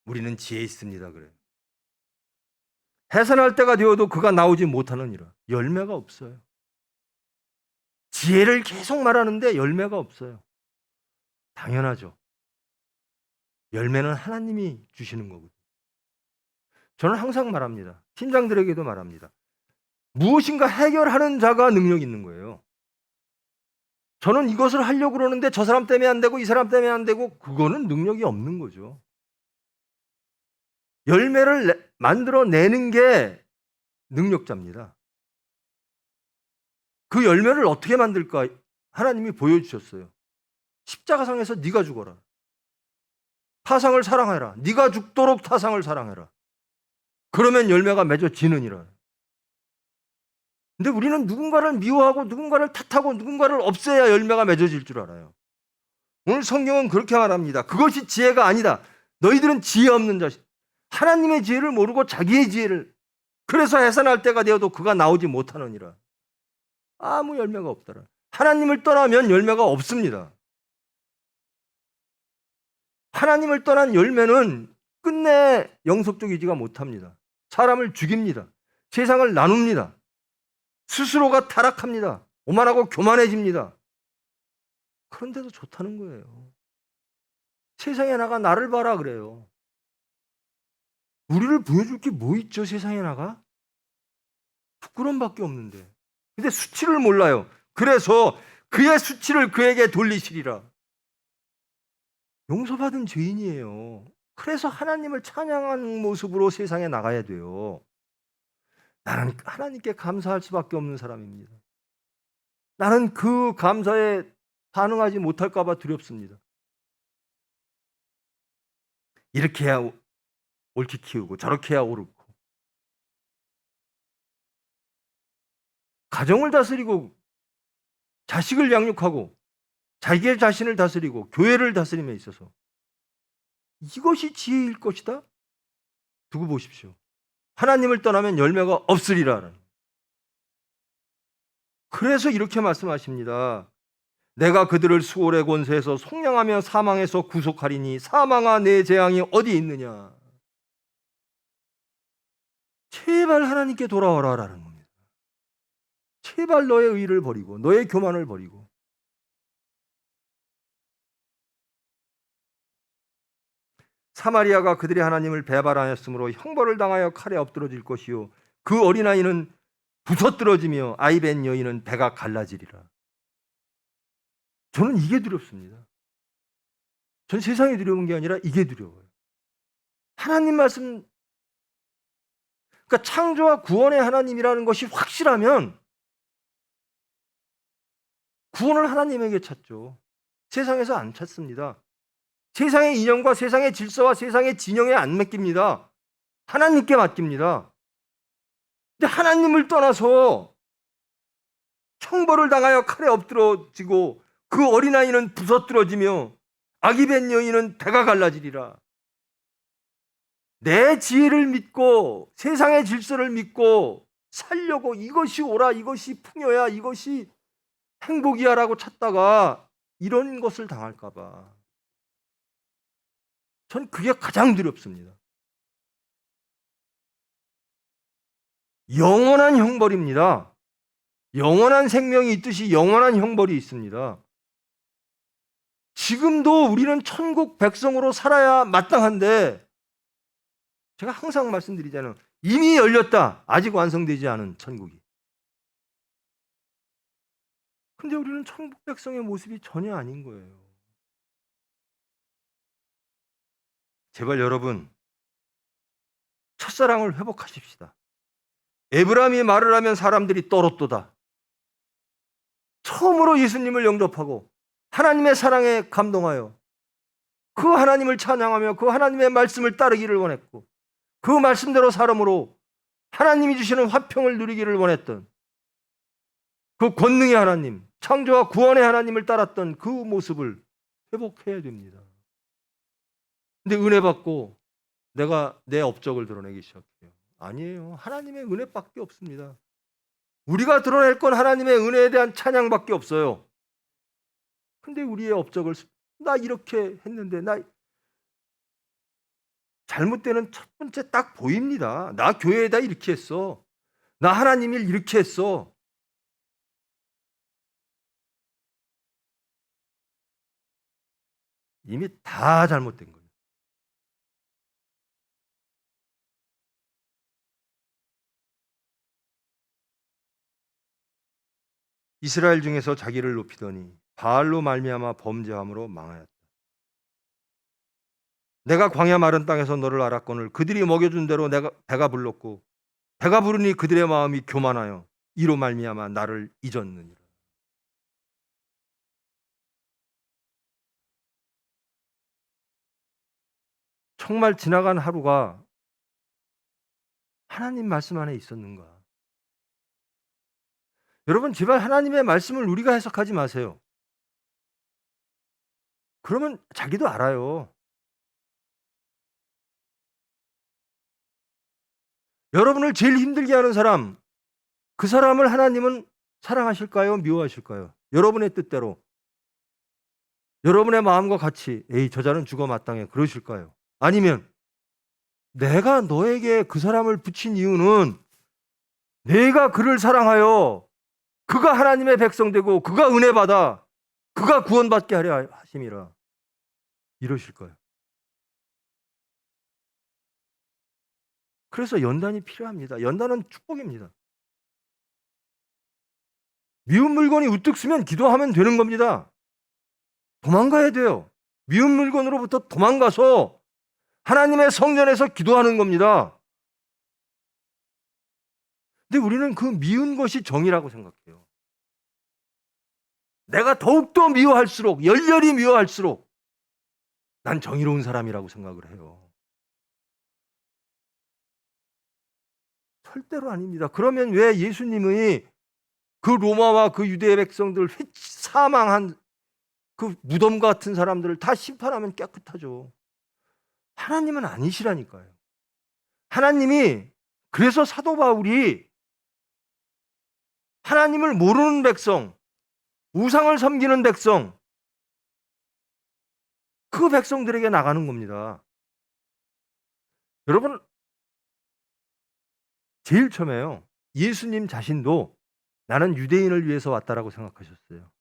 우리는 지혜 있습니다. 그래요. 해산할 때가 되어도 그가 나오지 못하느니라. 열매가 없어요. 지혜를 계속 말하는데 열매가 없어요. 당연하죠. 열매는 하나님이 주시는 거거든요. 저는 항상 말합니다. 팀장들에게도 말합니다. 무엇인가 해결하는 자가 능력 있는 거예요. 저는 이것을 하려고 그러는데 저 사람 때문에 안 되고 이 사람 때문에 안 되고, 그거는 능력이 없는 거죠. 열매를 만들어내는 게 능력자입니다. 그 열매를 어떻게 만들까? 하나님이 보여주셨어요. 십자가상에서 네가 죽어라. 타상을 사랑해라. 네가 죽도록 타상을 사랑해라. 그러면 열매가 맺어지느니라. 근데 우리는 누군가를 미워하고 누군가를 탓하고 누군가를 없애야 열매가 맺어질 줄 알아요. 오늘 성경은 그렇게 말합니다. 그것이 지혜가 아니다. 너희들은 지혜 없는 자식. 하나님의 지혜를 모르고 자기의 지혜를, 그래서 해산할 때가 되어도 그가 나오지 못하느니라. 아무 열매가 없더라. 하나님을 떠나면 열매가 없습니다. 하나님을 떠난 열매는 끝내 영속적이지가 못합니다. 사람을 죽입니다. 세상을 나눕니다. 스스로가 타락합니다. 오만하고 교만해집니다. 그런데도 좋다는 거예요. 세상에 나가 나를 봐라 그래요. 우리를 보여줄 게 뭐 있죠? 세상에 나가? 부끄러움밖에 없는데. 근데 수치를 몰라요. 그래서 그의 수치를 그에게 돌리시리라. 용서받은 죄인이에요. 그래서 하나님을 찬양하는 모습으로 세상에 나가야 돼요. 나는 하나님께 감사할 수밖에 없는 사람입니다. 나는 그 감사에 반응하지 못할까 봐 두렵습니다. 이렇게 해야 옳게 키우고 저렇게 해야 옳고, 가정을 다스리고 자식을 양육하고 자기 자신을 다스리고 교회를 다스림에 있어서 이것이 지혜일 것이다? 두고 보십시오. 하나님을 떠나면 열매가 없으리라. 그래서 이렇게 말씀하십니다. 내가 그들을 수월의 권세에서 속량하며 사망에서 구속하리니 사망아 내 재앙이 어디 있느냐. 제발 하나님께 돌아오라라는 겁니다. 제발 너의 의를 버리고 너의 교만을 버리고. 사마리아가 그들의 하나님을 배반하였으므로 형벌을 당하여 칼에 엎드러질 것이요 그 어린아이는 부서뜨러지며 아이 벤 여인은 배가 갈라지리라. 저는 이게 두렵습니다. 전 세상이 두려운 게 아니라 이게 두려워요. 하나님 말씀, 그러니까 창조와 구원의 하나님이라는 것이 확실하면 구원을 하나님에게 찾죠. 세상에서 안 찾습니다. 세상의 인연과 세상의 질서와 세상의 진영에 안 맡깁니다. 하나님께 맡깁니다. 근데 하나님을 떠나서 형벌을 당하여 칼에 엎드러지고 그 어린아이는 부서뜨러지며 아기 벤 여인은 배가 갈라지리라. 내 지혜를 믿고 세상의 질서를 믿고 살려고 이것이 옳아, 이것이 풍요야, 이것이 행복이야 라고 찾다가 이런 것을 당할까 봐. 전 그게 가장 두렵습니다. 영원한 형벌입니다. 영원한 생명이 있듯이 영원한 형벌이 있습니다. 지금도 우리는 천국 백성으로 살아야 마땅한데 제가 항상 말씀드리잖아요. 이미 열렸다. 아직 완성되지 않은 천국이. 근데 우리는 천국 백성의 모습이 전혀 아닌 거예요. 제발 여러분, 첫사랑을 회복하십시다. 에브라임이 말을 하면 사람들이 떨었도다. 처음으로 예수님을 영접하고 하나님의 사랑에 감동하여 그 하나님을 찬양하며 그 하나님의 말씀을 따르기를 원했고 그 말씀대로 살음으로 하나님이 주시는 화평을 누리기를 원했던 그 권능의 하나님, 창조와 구원의 하나님을 따랐던 그 모습을 회복해야 됩니다. 근데 은혜 받고 내가 내 업적을 드러내기 시작해요. 아니에요. 하나님의 은혜밖에 없습니다. 우리가 드러낼 건 하나님의 은혜에 대한 찬양밖에 없어요. 근데 우리의 업적을 나 이렇게 했는데 나 잘못되는 첫 번째 딱 보입니다. 나 교회에다 이렇게 했어. 나 하나님 일 이렇게 했어. 이미 다 잘못된 거예요. 이스라엘 중에서 자기를 높이더니 바알로 말미암아 범죄함으로 망하였다. 내가 광야 마른 땅에서 너를 알았거늘 그들이 먹여준 대로 내가 배가 불렀고 배가 부르니 그들의 마음이 교만하여 이로 말미암아 나를 잊었느니라. 정말 지나간 하루가 하나님 말씀 안에 있었는가? 여러분 제발 하나님의 말씀을 우리가 해석하지 마세요. 그러면 자기도 알아요. 여러분을 제일 힘들게 하는 사람, 그 사람을 하나님은 사랑하실까요? 미워하실까요? 여러분의 뜻대로. 여러분의 마음과 같이 에이 저 자는 죽어 마땅해 그러실까요? 아니면 내가 너에게 그 사람을 붙인 이유는 내가 그를 사랑하여 그가 하나님의 백성 되고 그가 은혜 받아 그가 구원받게 하려 하심이라 이러실까요? 그래서 연단이 필요합니다. 연단은 축복입니다. 미운 물건이 우뚝 쓰면 기도하면 되는 겁니다. 도망가야 돼요. 미운 물건으로부터 도망가서 하나님의 성전에서 기도하는 겁니다. 근데 우리는 그 미운 것이 정이라고 생각해요. 내가 더욱더 미워할수록, 열렬히 미워할수록 난 정의로운 사람이라고 생각을 해요. 절대로 아닙니다. 그러면 왜 예수님의 그 로마와 그 유대 백성들 사망한 그 무덤 같은 사람들을 다 심판하면 깨끗하죠. 하나님은 아니시라니까요. 하나님이 그래서 사도 바울이 하나님을 모르는 백성, 우상을 섬기는 백성, 그 백성들에게 나가는 겁니다. 여러분, 제일 처음에요. 예수님 자신도 나는 유대인을 위해서 왔다라고 생각하셨어요.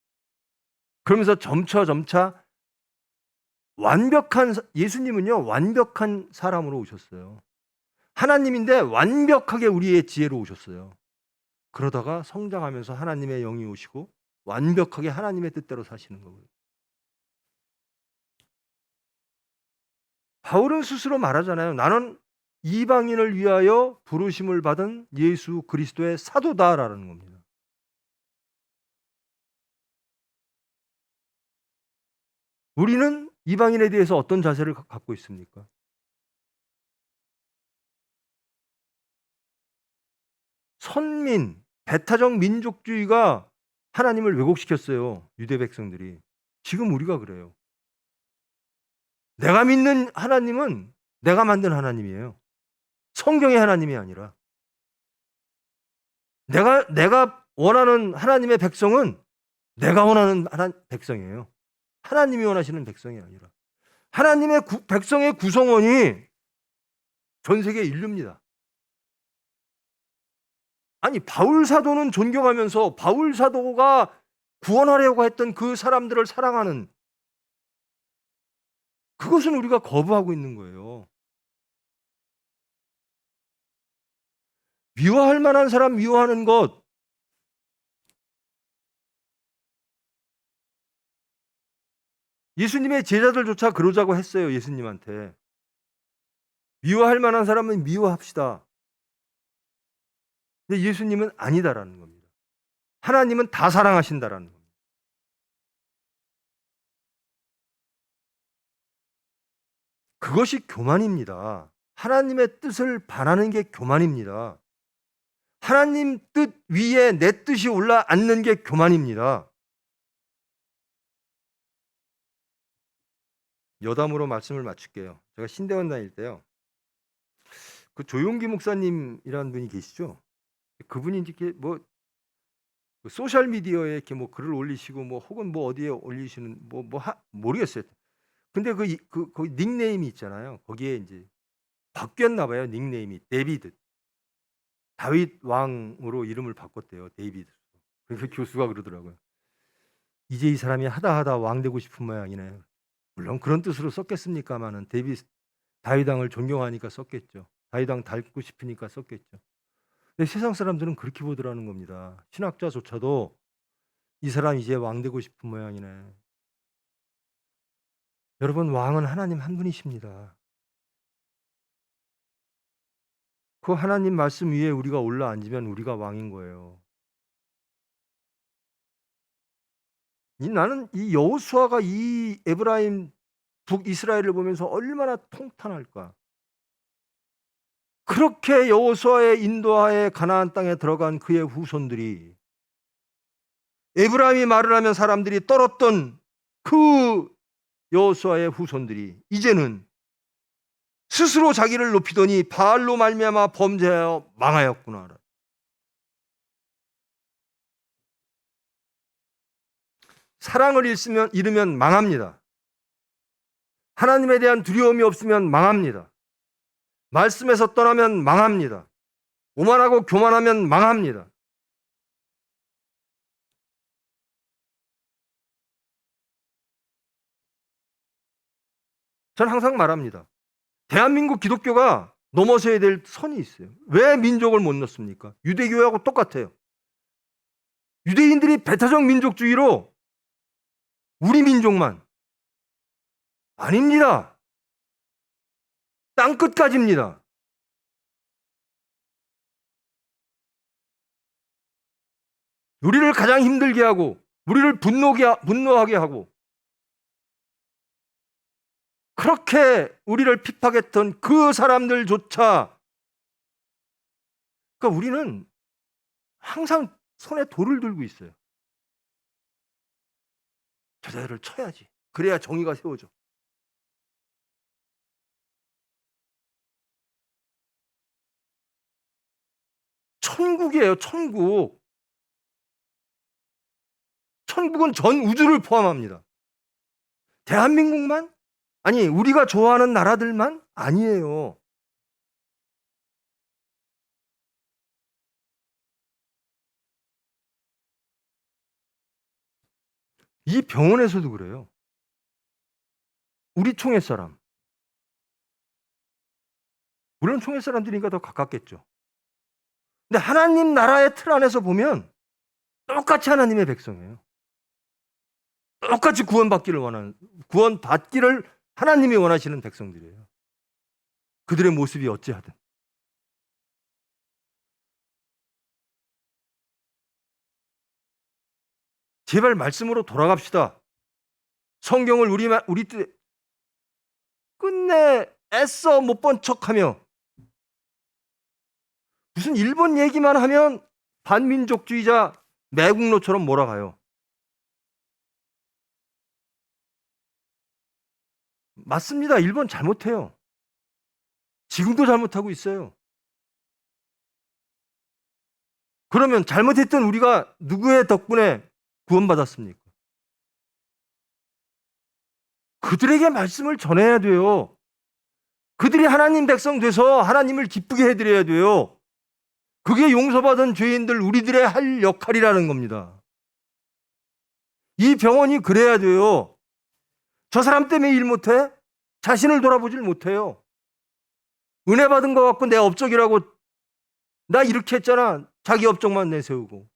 그러면서 점차 예수님은요, 완벽한 사람으로 오셨어요. 하나님인데 완벽하게 우리의 지혜로 오셨어요. 그러다가 성장하면서 하나님의 영이 오시고 완벽하게 하나님의 뜻대로 사시는 거고요. 바울은 스스로 말하잖아요. 나는 이방인을 위하여 부르심을 받은 예수 그리스도의 사도다라는 겁니다. 우리는 이방인에 대해서 어떤 자세를 갖고 있습니까? 선민, 배타적 민족주의가 하나님을 왜곡시켰어요. 유대 백성들이. 지금 우리가 그래요. 내가 믿는 하나님은 내가 만든 하나님이에요. 성경의 하나님이 아니라. 내가 원하는 하나님의 백성은 내가 원하는 백성이에요. 하나님이 원하시는 백성이 아니라. 하나님의 백성의 구성원이 전 세계 인류입니다. 아니, 바울 사도는 존경하면서 바울 사도가 구원하려고 했던 그 사람들을 사랑하는, 그것은 우리가 거부하고 있는 거예요. 미워할 만한 사람 미워하는 것, 예수님의 제자들조차 그러자고 했어요. 예수님한테. 미워할 만한 사람은 미워합시다. 근데 예수님은 아니다라는 겁니다. 하나님은 다 사랑하신다라는 겁니다. 그것이 교만입니다. 하나님의 뜻을 반하는 게 교만입니다. 하나님 뜻 위에 내 뜻이 올라앉는 게 교만입니다. 여담으로 말씀을 마칠게요. 제가 신대원 다닐 때요. 그 조용기 목사님이라는 분이 계시죠? 그분이 이렇게 뭐 소셜 미디어에 이렇게 뭐 글을 올리시고 뭐 혹은 뭐 어디에 올리시는 모르겠어요. 근데 거기 닉네임이 있잖아요. 거기에 이제 바뀌었나 봐요. 닉네임이 데비드. 다윗 왕으로 이름을 바꿨대요. 데이비드. 그래서 교수가 그러더라고요. 이제 이 사람이 하다 왕 되고 싶은 모양이네. 물론 그런 뜻으로 썼겠습니까마는 다윗 왕을 존경하니까 썼겠죠. 다윗 왕 닮고 싶으니까 썼겠죠. 근데 세상 사람들은 그렇게 보더라는 겁니다. 신학자조차도 이 사람 이제 왕 되고 싶은 모양이네. 여러분, 왕은 하나님 한 분이십니다. 그 하나님 말씀 위에 우리가 올라앉으면 우리가 왕인 거예요. 나는 이 여호수아가 이 에브라임 북이스라엘을 보면서 얼마나 통탄할까. 그렇게 여호수아의 인도하에 가나안 땅에 들어간 그의 후손들이, 에브라임이 말을 하면 사람들이 떨었던 그 여호수아의 후손들이 이제는 스스로 자기를 높이더니 바알로 말미암아 범죄하여 망하였구나. 사랑을 잃으면 망합니다. 하나님에 대한 두려움이 없으면 망합니다. 말씀에서 떠나면 망합니다. 오만하고 교만하면 망합니다. 저는 항상 말합니다. 대한민국 기독교가 넘어서야 될 선이 있어요. 왜 민족을 못 넣습니까? 유대교회하고 똑같아요. 유대인들이 배타적 민족주의로 우리 민족만, 아닙니다. 땅끝까지입니다. 우리를 가장 힘들게 하고 우리를 분노하게 하고 그렇게 우리를 핍박했던 그 사람들조차, 그러니까 우리는 항상 손에 돌을 들고 있어요. 저자를 쳐야지. 그래야 정의가 세워져. 천국이에요, 천국. 천국은 전 우주를 포함합니다. 대한민국만? 아니, 우리가 좋아하는 나라들만? 아니에요. 이 병원에서도 그래요. 우리 총회 사람. 물론 총회 사람들이니까 더 가깝겠죠. 근데 하나님 나라의 틀 안에서 보면 똑같이 하나님의 백성이에요. 똑같이 구원받기를 하나님이 원하시는 백성들이에요. 그들의 모습이 어찌하든. 제발 말씀으로 돌아갑시다. 성경을 우리 때 끝내 애써 못 본 척하며 무슨 일본 얘기만 하면 반민족주의자 매국노처럼 몰아가요. 맞습니다. 일본 잘못해요. 지금도 잘못하고 있어요. 그러면 잘못했던 우리가 누구의 덕분에 구원받았습니까? 그들에게 말씀을 전해야 돼요. 그들이 하나님 백성 돼서 하나님을 기쁘게 해드려야 돼요. 그게 용서받은 죄인들 우리들의 할 역할이라는 겁니다. 이 병원이 그래야 돼요. 저 사람 때문에 일 못해? 자신을 돌아보질 못해요. 은혜 받은 것 같고 내 업적이라고 나 이렇게 했잖아. 자기 업적만 내세우고.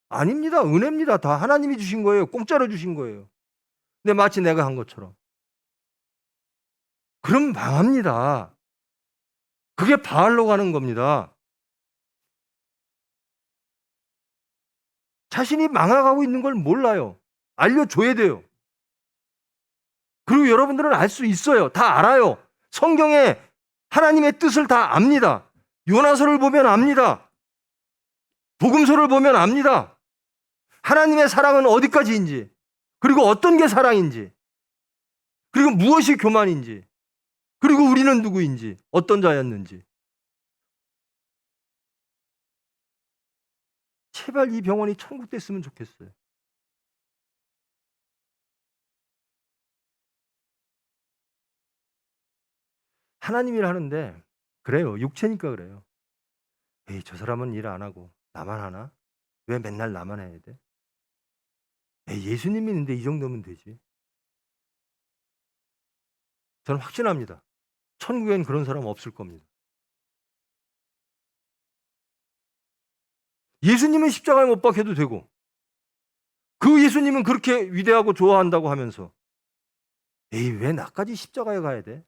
아닙니다. 은혜입니다. 다 하나님이 주신 거예요. 공짜로 주신 거예요. 근데 마치 내가 한 것처럼. 그럼 망합니다. 그게 바알로 가는 겁니다. 자신이 망해가고 있는 걸 몰라요. 알려줘야 돼요. 그리고 여러분들은 알 수 있어요. 다 알아요. 성경에 하나님의 뜻을 다 압니다. 요나서를 보면 압니다. 복음서를 보면 압니다. 하나님의 사랑은 어디까지인지, 그리고 어떤 게 사랑인지, 그리고 무엇이 교만인지, 그리고 우리는 누구인지, 어떤 자였는지. 제발 이 병원이 천국 됐으면 좋겠어요. 하나님 일 하는데 그래요. 육체니까 그래요. 에이, 저 사람은 일 안 하고 나만 하나? 왜 맨날 나만 해야 돼? 에이, 예수님 믿는데 이 정도면 되지. 저는 확신합니다. 천국엔 그런 사람 없을 겁니다. 예수님은 십자가에 못 박혀도 되고 그 예수님은 그렇게 위대하고 좋아한다고 하면서 에이, 왜 나까지 십자가에 가야 돼?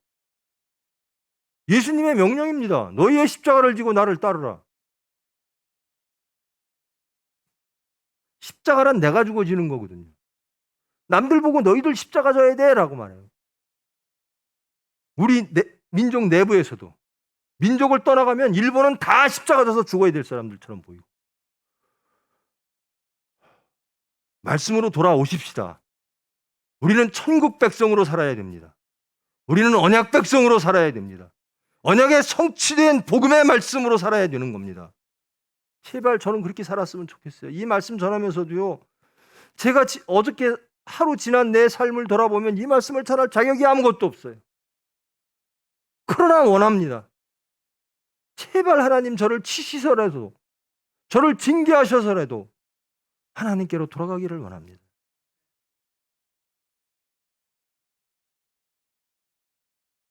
예수님의 명령입니다. 너희의 십자가를 지고 나를 따르라. 십자가란 내가 죽어지는 거거든요. 남들 보고 너희들 십자가 져야 돼 라고 말해요. 우리 민족 내부에서도 민족을 떠나가면 일본은 다 십자가 져서 죽어야 될 사람들처럼 보이고. 말씀으로 돌아오십시다. 우리는 천국 백성으로 살아야 됩니다. 우리는 언약 백성으로 살아야 됩니다. 언약에 성취된 복음의 말씀으로 살아야 되는 겁니다. 제발 저는 그렇게 살았으면 좋겠어요. 이 말씀 전하면서도요, 제가 어저께 하루 지난 내 삶을 돌아보면 이 말씀을 전할 자격이 아무것도 없어요. 그러나 원합니다. 제발 하나님 저를 치시서라도, 저를 징계하셔서라도 하나님께로 돌아가기를 원합니다.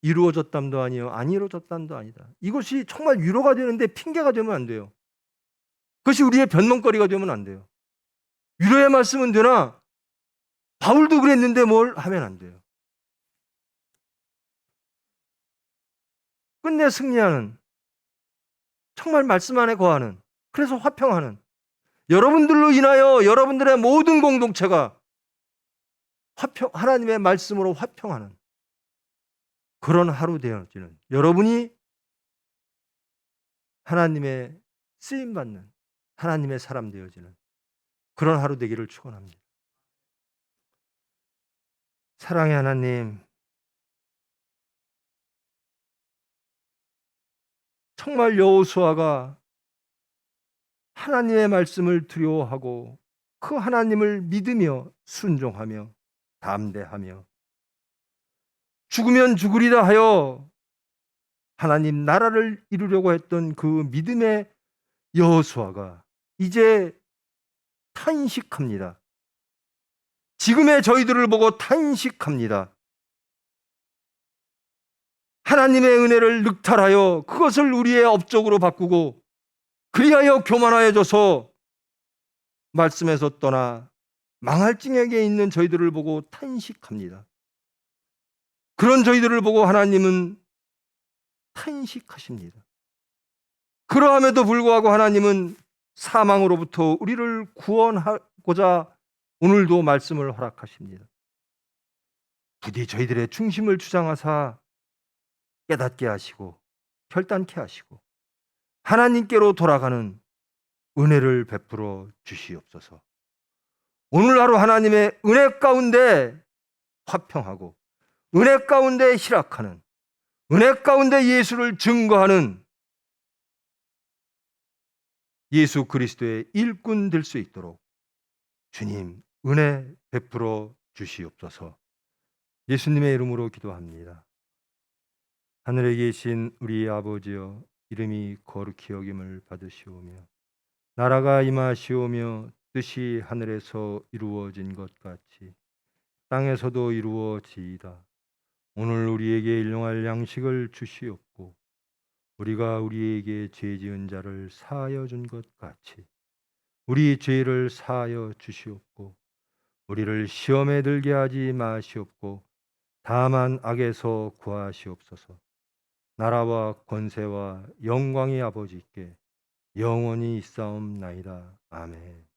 이루어졌담도 아니요, 안 이루어졌담도 아니다. 이것이 정말 위로가 되는데 핑계가 되면 안 돼요. 그것이 우리의 변명거리가 되면 안 돼요. 위로의 말씀은 되나 바울도 그랬는데 뭘 하면 안 돼요. 끝내 승리하는, 정말 말씀 안에 거하는, 그래서 화평하는, 여러분들로 인하여 여러분들의 모든 공동체가 하나님의 말씀으로 화평하는 그런 하루 되어지는, 여러분이 하나님의 쓰임받는 하나님의 사람 되어지는 그런 하루 되기를 축원합니다. 사랑의 하나님, 정말 여호수아가 하나님의 말씀을 두려워하고 그 하나님을 믿으며 순종하며 담대하며 죽으면 죽으리라 하여 하나님 나라를 이루려고 했던 그 믿음의 여호수아가 이제 탄식합니다. 지금의 저희들을 보고 탄식합니다. 하나님의 은혜를 늑탈하여 그것을 우리의 업적으로 바꾸고 그리하여 교만하여져서 말씀에서 떠나 망할 찡에게 있는 저희들을 보고 탄식합니다. 그런 저희들을 보고 하나님은 탄식하십니다. 그러함에도 불구하고 하나님은 사망으로부터 우리를 구원하고자 오늘도 말씀을 허락하십니다. 부디 저희들의 중심을 주장하사 깨닫게 하시고 결단케 하시고 하나님께로 돌아가는 은혜를 베풀어 주시옵소서. 오늘 하루 하나님의 은혜 가운데 화평하고 은혜 가운데 희락하는 은혜 가운데 예수를 증거하는 예수 그리스도의 일꾼 될 수 있도록 주님 은혜 베풀어 주시옵소서. 예수님의 이름으로 기도합니다. 하늘에 계신 우리 아버지여, 이름이 거룩히 여김을 받으시오며 나라가 임하시오며 뜻이 하늘에서 이루어진 것 같이 땅에서도 이루어지이다. 오늘 우리에게 일용할 양식을 주시옵고 우리가 우리에게 죄 지은 자를 사하여 준 것 같이 우리 죄를 사하여 주시옵고 우리를 시험에 들게 하지 마시옵고 다만 악에서 구하시옵소서. 나라와 권세와 영광이 아버지께 영원히 있사옵나이다. 아멘.